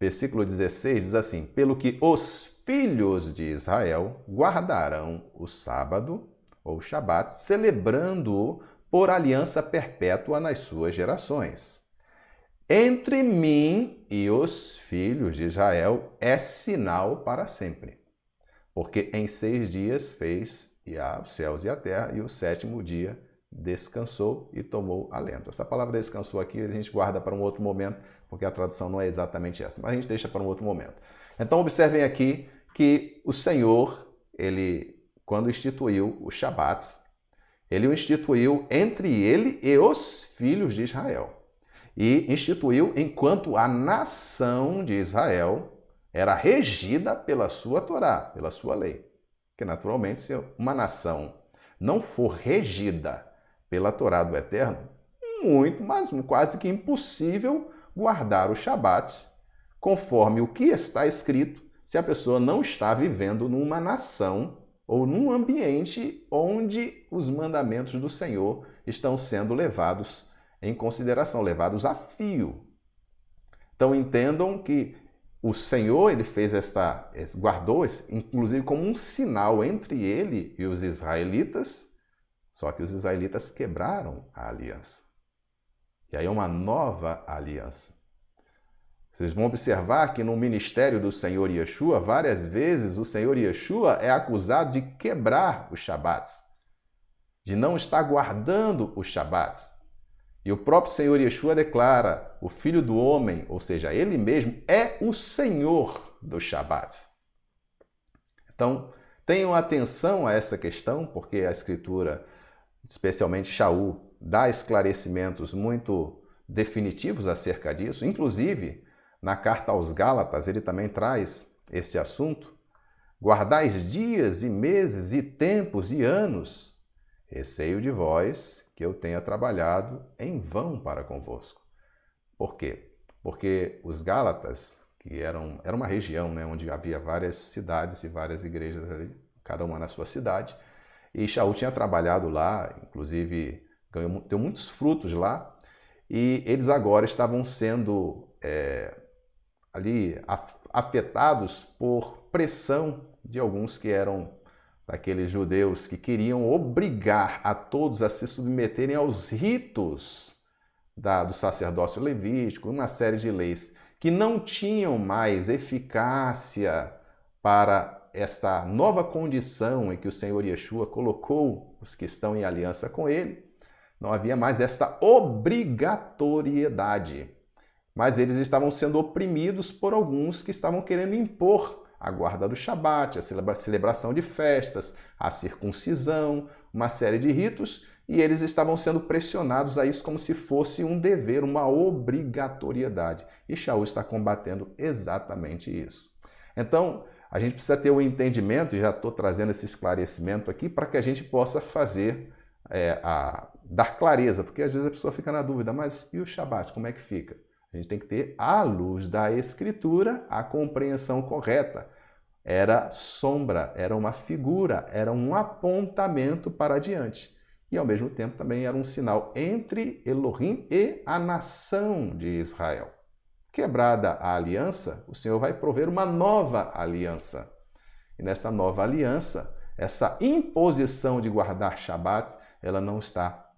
versículo 16, diz assim: pelo que os filhos de Israel guardarão o sábado, ou Shabat, celebrando-o por aliança perpétua nas suas geraçõões. Entre mim e os filhos de Israel é sinal para sempre. Porque em 6 dias fez Yahvé os céus e a terra, e o 7º dia descansou e tomou alento. Essa palavra descansou aqui a gente guarda para um outro momento, porque a tradução não é exatamente essa, mas a gente deixa para um outro momento. Então observem aqui que o Senhor, quando instituiu o Shabat, ele o instituiu entre ele e os filhos de Israel. E instituiu enquanto a nação de Israel era regida pela sua Torá, pela sua lei. Porque, naturalmente, se uma nação não for regida pela Torá do Eterno, mas quase que impossível guardar o Shabat conforme o que está escrito se a pessoa não está vivendo numa nação ou num ambiente onde os mandamentos do Senhor estão sendo levados em consideração, levados a fio. Então entendam que o Senhor ele guardou inclusive como um sinal entre ele e os israelitas, só que os israelitas quebraram a aliança. E aí é uma nova aliança. Vocês vão observar que no ministério do Senhor Yeshua, várias vezes o Senhor Yeshua é acusado de quebrar os Shabats, de não estar guardando os Shabats. E o próprio Senhor Yeshua declara, o Filho do Homem, ou seja, ele mesmo, é o Senhor do Shabat. Então, tenham atenção a essa questão, porque a Escritura, especialmente Shaul, dá esclarecimentos muito definitivos acerca disso. Inclusive, na carta aos Gálatas, ele também traz esse assunto. Guardais dias e meses e tempos e anos, receio de vós que eu tenha trabalhado em vão para convosco. Por quê? Porque os Gálatas, que eram uma região, né, onde havia várias cidades e várias igrejas ali, cada uma na sua cidade, e Shaul tinha trabalhado lá, inclusive deu muitos frutos lá, e eles agora estavam sendo ali afetados por pressão de alguns que eram daqueles judeus que queriam obrigar a todos a se submeterem aos ritos do sacerdócio levítico, uma série de leis que não tinham mais eficácia para essa nova condição em que o Senhor Yeshua colocou os que estão em aliança com ele. Não havia mais esta obrigatoriedade. Mas eles estavam sendo oprimidos por alguns que estavam querendo impor a guarda do Shabat, a celebração de festas, a circuncisão, uma série de ritos e eles estavam sendo pressionados a isso como se fosse um dever, uma obrigatoriedade. E Shaul está combatendo exatamente isso. Então, a gente precisa ter o entendimento, e já estou trazendo esse esclarecimento aqui, para que a gente possa fazer, dar clareza, porque às vezes a pessoa fica na dúvida, mas e o Shabat, como é que fica? A gente tem que ter, à luz da Escritura, a compreensão correta. Era sombra, era uma figura, era um apontamento para adiante. E ao mesmo tempo também era um sinal entre Elohim e a nação de Israel. Quebrada a aliança, o Senhor vai prover uma nova aliança. E nessa nova aliança, essa imposição de guardar Shabat, ela não está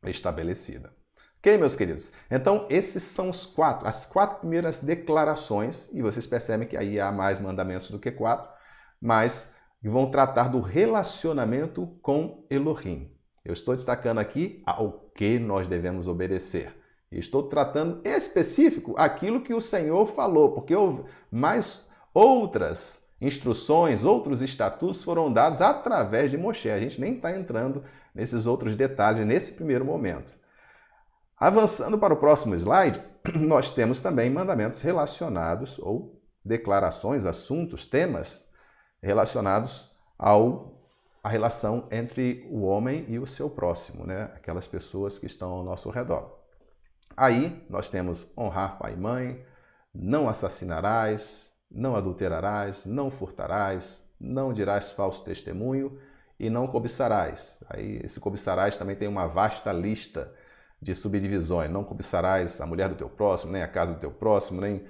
estabelecida. Ok, meus queridos? Então, esses são as quatro primeiras declarações, e vocês percebem que aí há mais mandamentos do que 4, mas vão tratar do relacionamento com Elohim. Eu estou destacando aqui ao que nós devemos obedecer. E estou tratando específico aquilo que o Senhor falou, porque mais outras instruções, outros estatutos foram dados através de Moshe. A gente nem está entrando nesses outros detalhes nesse primeiro momento. Avançando para o próximo slide, nós temos também mandamentos relacionados, ou declarações, assuntos, temas relacionados à relação entre o homem e o seu próximo, né? Aquelas pessoas que estão ao nosso redor. Aí nós temos honrar pai e mãe, não assassinarás, não adulterarás, não furtarás, não dirás falso testemunho e não cobiçarás. Aí esse cobiçarás também tem uma vasta lista de subdivisões. Não cobiçarás a mulher do teu próximo, nem a casa do teu próximo, nem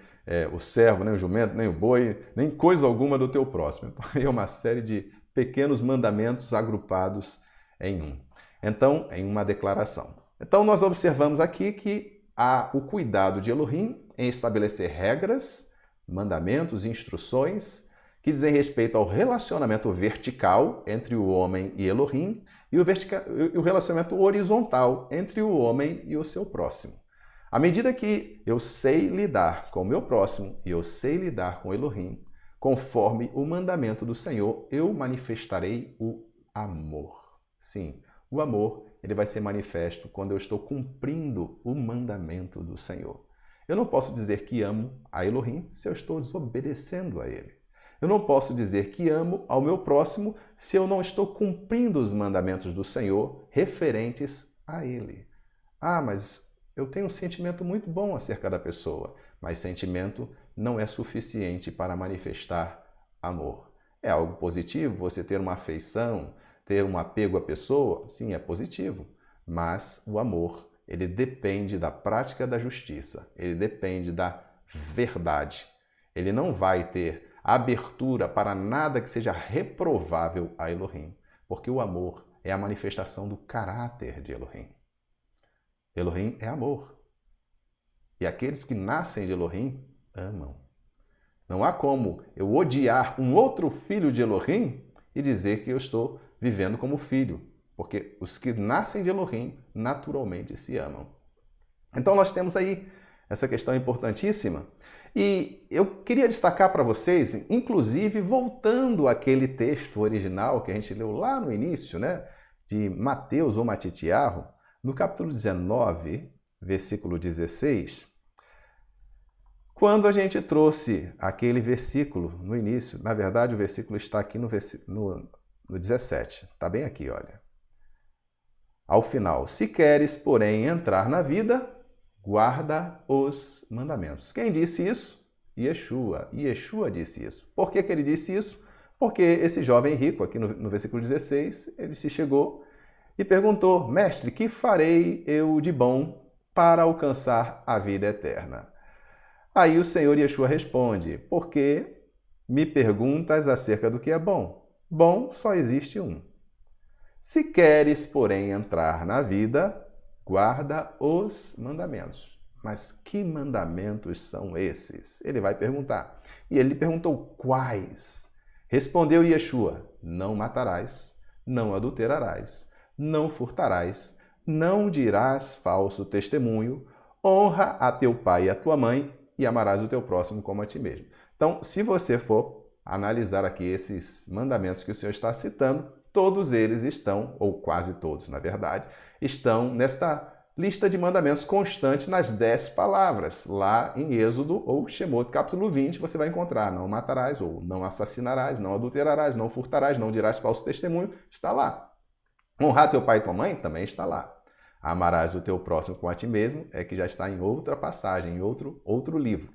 o servo, nem o jumento, nem o boi, nem coisa alguma do teu próximo. Então, é uma série de pequenos mandamentos agrupados em um. Então, em uma declaração. Então, nós observamos aqui que há o cuidado de Elohim em estabelecer regras, mandamentos, instruções que dizem respeito ao relacionamento vertical entre o homem e Elohim e o relacionamento horizontal entre o homem e o seu próximo. À medida que eu sei lidar com o meu próximo e eu sei lidar com Elohim, conforme o mandamento do Senhor, eu manifestarei o amor. Sim, o amor ele vai ser manifesto quando eu estou cumprindo o mandamento do Senhor. Eu não posso dizer que amo a Elohim se eu estou desobedecendo a Ele. Eu não posso dizer que amo ao meu próximo se eu não estou cumprindo os mandamentos do Senhor referentes a Ele. Ah, mas eu tenho um sentimento muito bom acerca da pessoa, mas sentimento não é suficiente para manifestar amor. É algo positivo você ter uma afeição, ter um apego à pessoa? Sim, é positivo, mas o amor, ele depende da prática da justiça, ele depende da verdade. Ele não vai ter abertura para nada que seja reprovável a Elohim, porque o amor é a manifestação do caráter de Elohim. Elohim é amor. E aqueles que nascem de Elohim amam. Não há como eu odiar um outro filho de Elohim e dizer que eu estou vivendo como filho, porque os que nascem de Elohim naturalmente se amam. Então nós temos aí essa questão importantíssima. E eu queria destacar para vocês, inclusive voltando àquele texto original que a gente leu lá no início, né, de Mateus ou Matitiarro, no capítulo 19, versículo 16, quando a gente trouxe aquele versículo no início, na verdade o versículo está aqui no 17, está bem aqui, olha. Ao final, se queres, porém, entrar na vida, guarda os mandamentos. Quem disse isso? Yeshua. Yeshua disse isso. Por que ele disse isso? Porque esse jovem rico, aqui no versículo 16, ele se chegou e perguntou, mestre, que farei eu de bom para alcançar a vida eterna? Aí o Senhor Yeshua responde, porque me perguntas acerca do que é bom? Bom só existe um. Se queres, porém, entrar na vida, guarda os mandamentos. Mas que mandamentos são esses? Ele vai perguntar. E ele lhe perguntou quais? Respondeu Yeshua, não matarás, não adulterarás, não furtarás, não dirás falso testemunho, honra a teu pai e a tua mãe e amarás o teu próximo como a ti mesmo. Então, se você for analisar aqui esses mandamentos que o Senhor está citando, todos eles estão, ou quase todos, na verdade, estão nesta lista de mandamentos constantes nas 10 palavras. Lá em Êxodo ou Shemot, capítulo 20, você vai encontrar: não matarás, ou não assassinarás, não adulterarás, não furtarás, não dirás falso testemunho, está lá. Honrar teu pai e tua mãe também está lá. Amarás o teu próximo como a ti mesmo, é que já está em outra passagem, em outro livro.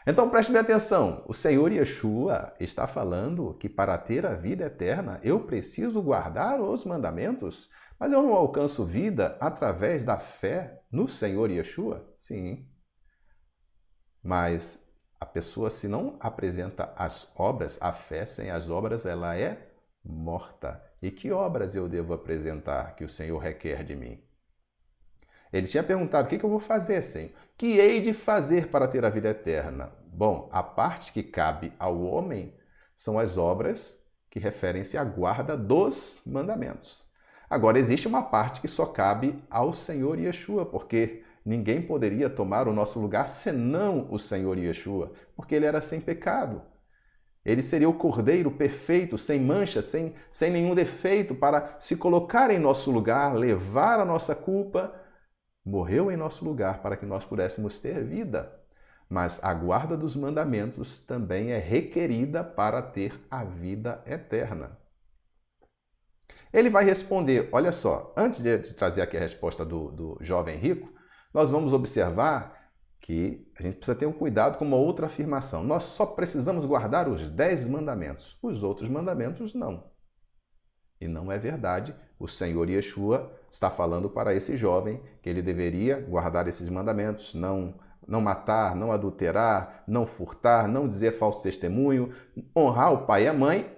Então preste bem atenção, o Senhor Yeshua está falando que para ter a vida eterna eu preciso guardar os mandamentos, mas eu não alcanço vida através da fé no Senhor Yeshua? Sim. Mas a pessoa, se não apresenta as obras, a fé sem as obras, ela é morta. E que obras eu devo apresentar que o Senhor requer de mim? Ele tinha perguntado: o que eu vou fazer, Senhor? Que hei de fazer para ter a vida eterna? Bom, a parte que cabe ao homem são as obras que referem-se à guarda dos mandamentos. Agora, existe uma parte que só cabe ao Senhor Yeshua, porque ninguém poderia tomar o nosso lugar senão o Senhor Yeshua, porque ele era sem pecado. Ele seria o Cordeiro perfeito, sem mancha, sem nenhum defeito, para se colocar em nosso lugar, levar a nossa culpa. Morreu em nosso lugar para que nós pudéssemos ter vida. Mas a guarda dos mandamentos também é requerida para ter a vida eterna. Ele vai responder, olha só, antes de trazer aqui a resposta do jovem rico, nós vamos observar que a gente precisa ter um cuidado com uma outra afirmação. Nós só precisamos guardar os 10 mandamentos, os outros mandamentos não. E não é verdade. O Senhor Yeshua está falando para esse jovem que ele deveria guardar esses mandamentos, não matar, não adulterar, não furtar, não dizer falso testemunho, honrar o pai e a mãe,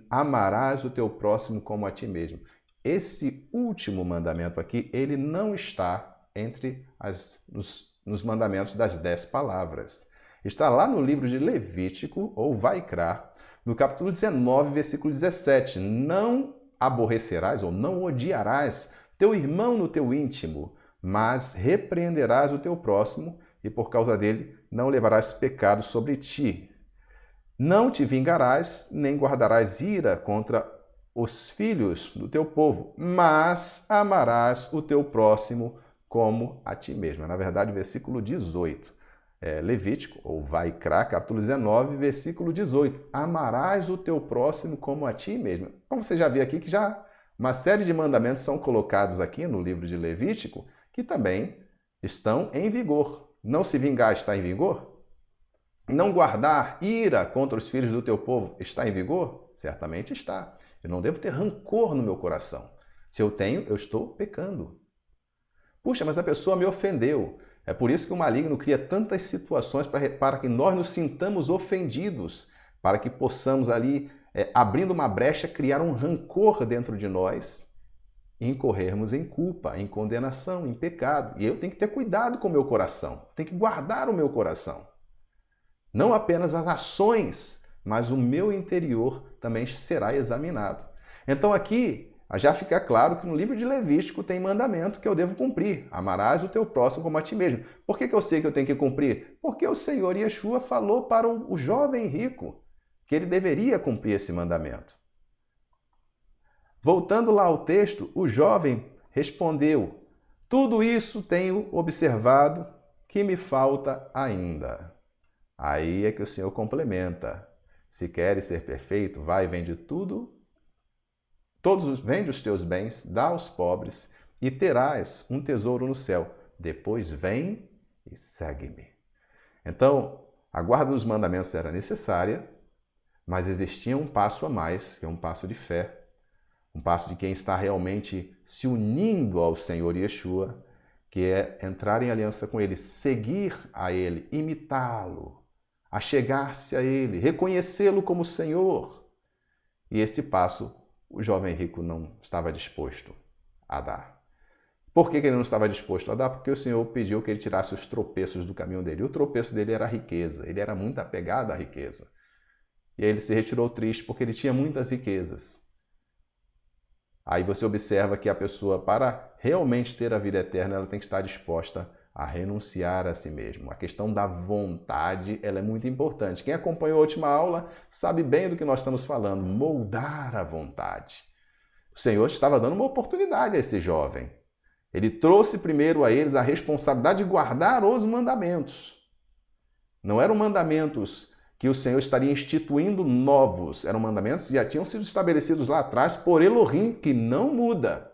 amarás o teu próximo como a ti mesmo. Esse último mandamento aqui, ele não está entre nos mandamentos das 10 palavras. Está lá no livro de Levítico, ou Vaikra, no capítulo 19, versículo 17. Não aborrecerás ou não odiarás teu irmão no teu íntimo, mas repreenderás o teu próximo e por causa dele não levarás pecado sobre ti. Não te vingarás, nem guardarás ira contra os filhos do teu povo, mas amarás o teu próximo como a ti mesmo. Na verdade, versículo 18. Levítico, ou Vaikra, capítulo 19, versículo 18. Amarás o teu próximo como a ti mesmo. Como você já viu aqui que já uma série de mandamentos são colocados aqui no livro de Levítico que também estão em vigor. Não se vingar está em vigor? Não guardar ira contra os filhos do teu povo está em vigor? Certamente está. Eu não devo ter rancor no meu coração. Se eu tenho, eu estou pecando. Puxa, mas a pessoa me ofendeu. É por isso que o maligno cria tantas situações para que nós nos sintamos ofendidos, para que possamos ali, abrindo uma brecha, criar um rancor dentro de nós e incorrermos em culpa, em condenação, em pecado. E eu tenho que ter cuidado com o meu coração, tenho que guardar o meu coração. Não apenas as ações, mas o meu interior também será examinado. Então aqui já fica claro que no livro de Levítico tem mandamento que eu devo cumprir. Amarás o teu próximo como a ti mesmo. Por que eu sei que eu tenho que cumprir? Porque o Senhor Yeshua falou para o jovem rico que ele deveria cumprir esse mandamento. Voltando lá ao texto, o jovem respondeu: tudo isso tenho observado, que me falta ainda. Aí é que o Senhor complementa: se queres ser perfeito, vai e vende tudo, vende os teus bens, dá aos pobres e terás um tesouro no céu. Depois vem e segue-me. Então, a guarda dos mandamentos era necessária, mas existia um passo a mais, que é um passo de fé, um passo de quem está realmente se unindo ao Senhor Yeshua, que é entrar em aliança com Ele, seguir a Ele, imitá-lo, achegar-se a Ele, reconhecê-lo como Senhor. E esse passo o jovem rico não estava disposto a dar. Por que ele não estava disposto a dar? Porque o Senhor pediu que ele tirasse os tropeços do caminho dele. E o tropeço dele era a riqueza. Ele era muito apegado à riqueza. E aí ele se retirou triste porque ele tinha muitas riquezas. Aí você observa que a pessoa, para realmente ter a vida eterna, ela tem que estar disposta a renunciar a si mesmo. A questão da vontade, ela é muito importante. Quem acompanhou a última aula sabe bem do que nós estamos falando. Moldar a vontade. O Senhor estava dando uma oportunidade a esse jovem. Ele trouxe primeiro a eles a responsabilidade de guardar os mandamentos. Não eram mandamentos que o Senhor estaria instituindo novos, eram mandamentos que já tinham sido estabelecidos lá atrás por Elohim, que não muda.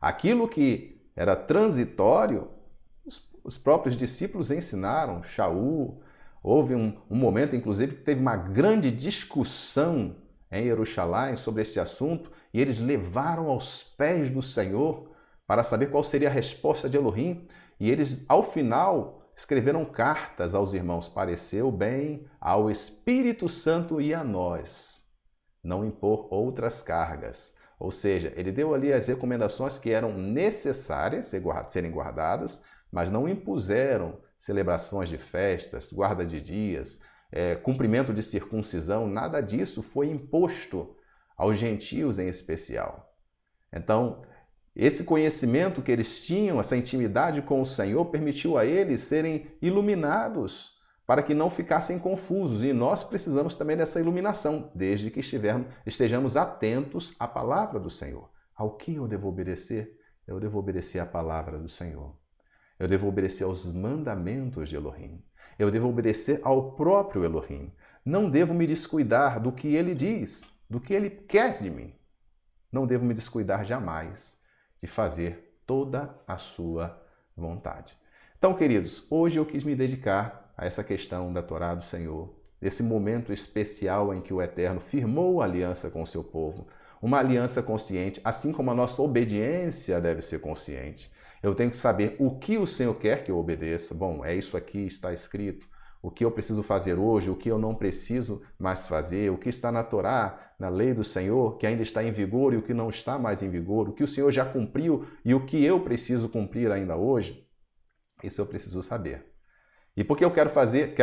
Aquilo que era transitório, os próprios discípulos ensinaram. Shaul, houve um momento, inclusive, que teve uma grande discussão em Jerusalém sobre esse assunto, e eles levaram aos pés do Senhor para saber qual seria a resposta de Elohim, e eles, ao final, escreveram cartas aos irmãos: pareceu bem ao Espírito Santo e a nós não impor outras cargas. Ou seja, ele deu ali as recomendações que eram necessárias serem guardadas, mas não impuseram celebrações de festas, guarda de dias, cumprimento de circuncisão, nada disso foi imposto aos gentios em especial. Então, esse conhecimento que eles tinham, essa intimidade com o Senhor, permitiu a eles serem iluminados para que não ficassem confusos. E nós precisamos também dessa iluminação, desde que estejamos atentos à palavra do Senhor. Ao que eu devo obedecer? Eu devo obedecer à palavra do Senhor. Eu devo obedecer aos mandamentos de Elohim. Eu devo obedecer ao próprio Elohim. Não devo me descuidar do que ele diz, do que ele quer de mim. Não devo me descuidar jamais de fazer toda a sua vontade. Então, queridos, hoje eu quis me dedicar a essa questão da Torá do Senhor, desse momento especial em que o Eterno firmou a aliança com o seu povo, uma aliança consciente, assim como a nossa obediência deve ser consciente. Eu tenho que saber o que o Senhor quer que eu obedeça. Bom, é isso aqui, está escrito. O que eu preciso fazer hoje, o que eu não preciso mais fazer, o que está na Torá, na lei do Senhor, que ainda está em vigor e o que não está mais em vigor, o que o Senhor já cumpriu e o que eu preciso cumprir ainda hoje, isso eu preciso saber. E por que eu quero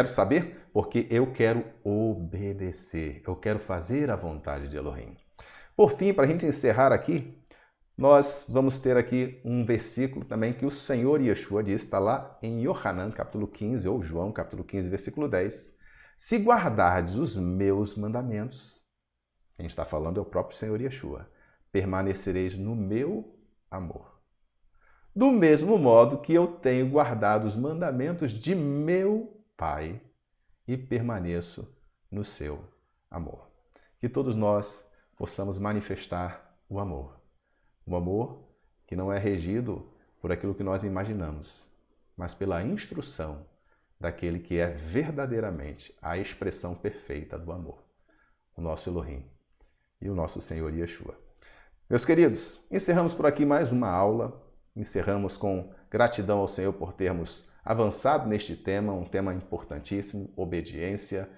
saber? Porque eu quero obedecer, eu quero fazer a vontade de Elohim. Por fim, para a gente encerrar aqui, nós vamos ter aqui um versículo também que o Senhor Yeshua diz, está lá em Yohanan, capítulo 15, ou João, capítulo 15, versículo 10. Se guardardes os meus mandamentos, quem está falando é o próprio Senhor Yeshua, permanecereis no meu amor. Do mesmo modo que eu tenho guardado os mandamentos de meu Pai e permaneço no seu amor. Que todos nós possamos manifestar o amor. Um amor que não é regido por aquilo que nós imaginamos, mas pela instrução daquele que é verdadeiramente a expressão perfeita do amor, o nosso Elohim e o nosso Senhor Yeshua. Meus queridos, encerramos por aqui mais uma aula, encerramos com gratidão ao Senhor por termos avançado neste tema, um tema importantíssimo, obediência,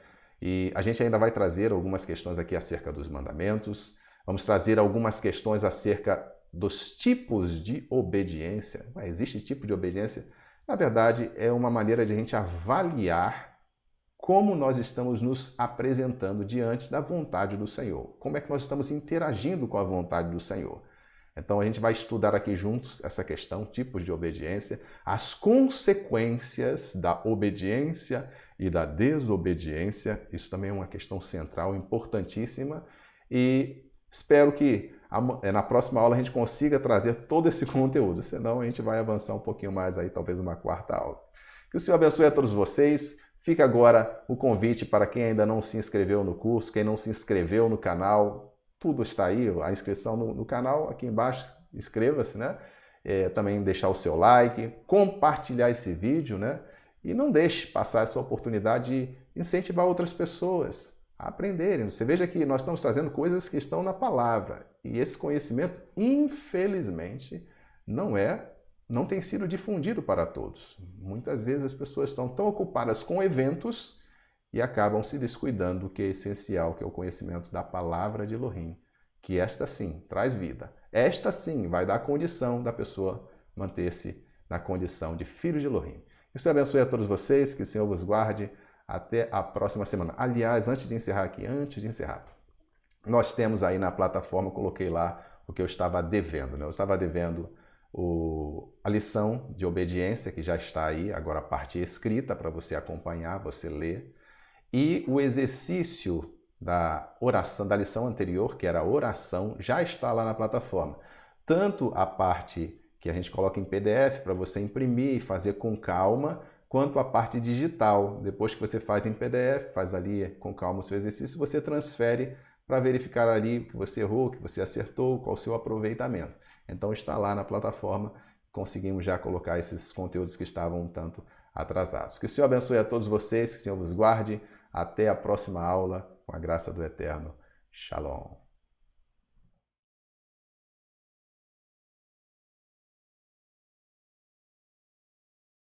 e a gente ainda vai trazer algumas questões aqui acerca dos mandamentos, vamos trazer algumas questões acerca dos tipos de obediência. Existe tipo de obediência? Na verdade, é uma maneira de a gente avaliar como nós estamos nos apresentando diante da vontade do Senhor. Como é que nós estamos interagindo com a vontade do Senhor. Então, a gente vai estudar aqui juntos essa questão, tipos de obediência, as consequências da obediência e da desobediência. Isso também é uma questão central, importantíssima, e espero que na próxima aula a gente consiga trazer todo esse conteúdo, senão a gente vai avançar um pouquinho mais aí, talvez uma quarta aula. Que o Senhor abençoe a todos vocês. Fica agora o convite para quem ainda não se inscreveu no curso, quem não se inscreveu no canal, tudo está aí, a inscrição no canal, aqui embaixo, inscreva-se, né? Também deixar o seu like, compartilhar esse vídeo, né? E não deixe passar essa oportunidade de incentivar outras pessoas a aprenderem. Você veja que nós estamos trazendo coisas que estão na palavra. E esse conhecimento, infelizmente, não tem sido difundido para todos. Muitas vezes as pessoas estão tão ocupadas com eventos e acabam se descuidando do que é essencial, que é o conhecimento da palavra de Elohim, que esta sim traz vida. Esta sim vai dar condição da pessoa manter-se na condição de filho de Elohim. Que o Senhor abençoe a todos vocês, que o Senhor vos guarde. Até a próxima semana. Aliás, antes de encerrar, nós temos aí na plataforma, coloquei lá o que eu estava devendo, né? Eu estava devendo a lição de obediência, que já está aí, agora a parte escrita para você acompanhar, você ler, e o exercício da oração, da lição anterior, que era a oração, já está lá na plataforma. Tanto a parte que a gente coloca em PDF para você imprimir e fazer com calma, quanto a parte digital. Depois que você faz em PDF, faz ali com calma o seu exercício, você transfere para verificar ali o que você errou, o que você acertou, qual o seu aproveitamento. Então está lá na plataforma, conseguimos já colocar esses conteúdos que estavam um tanto atrasados. Que o Senhor abençoe a todos vocês, que o Senhor vos guarde. Até a próxima aula, com a graça do Eterno. Shalom.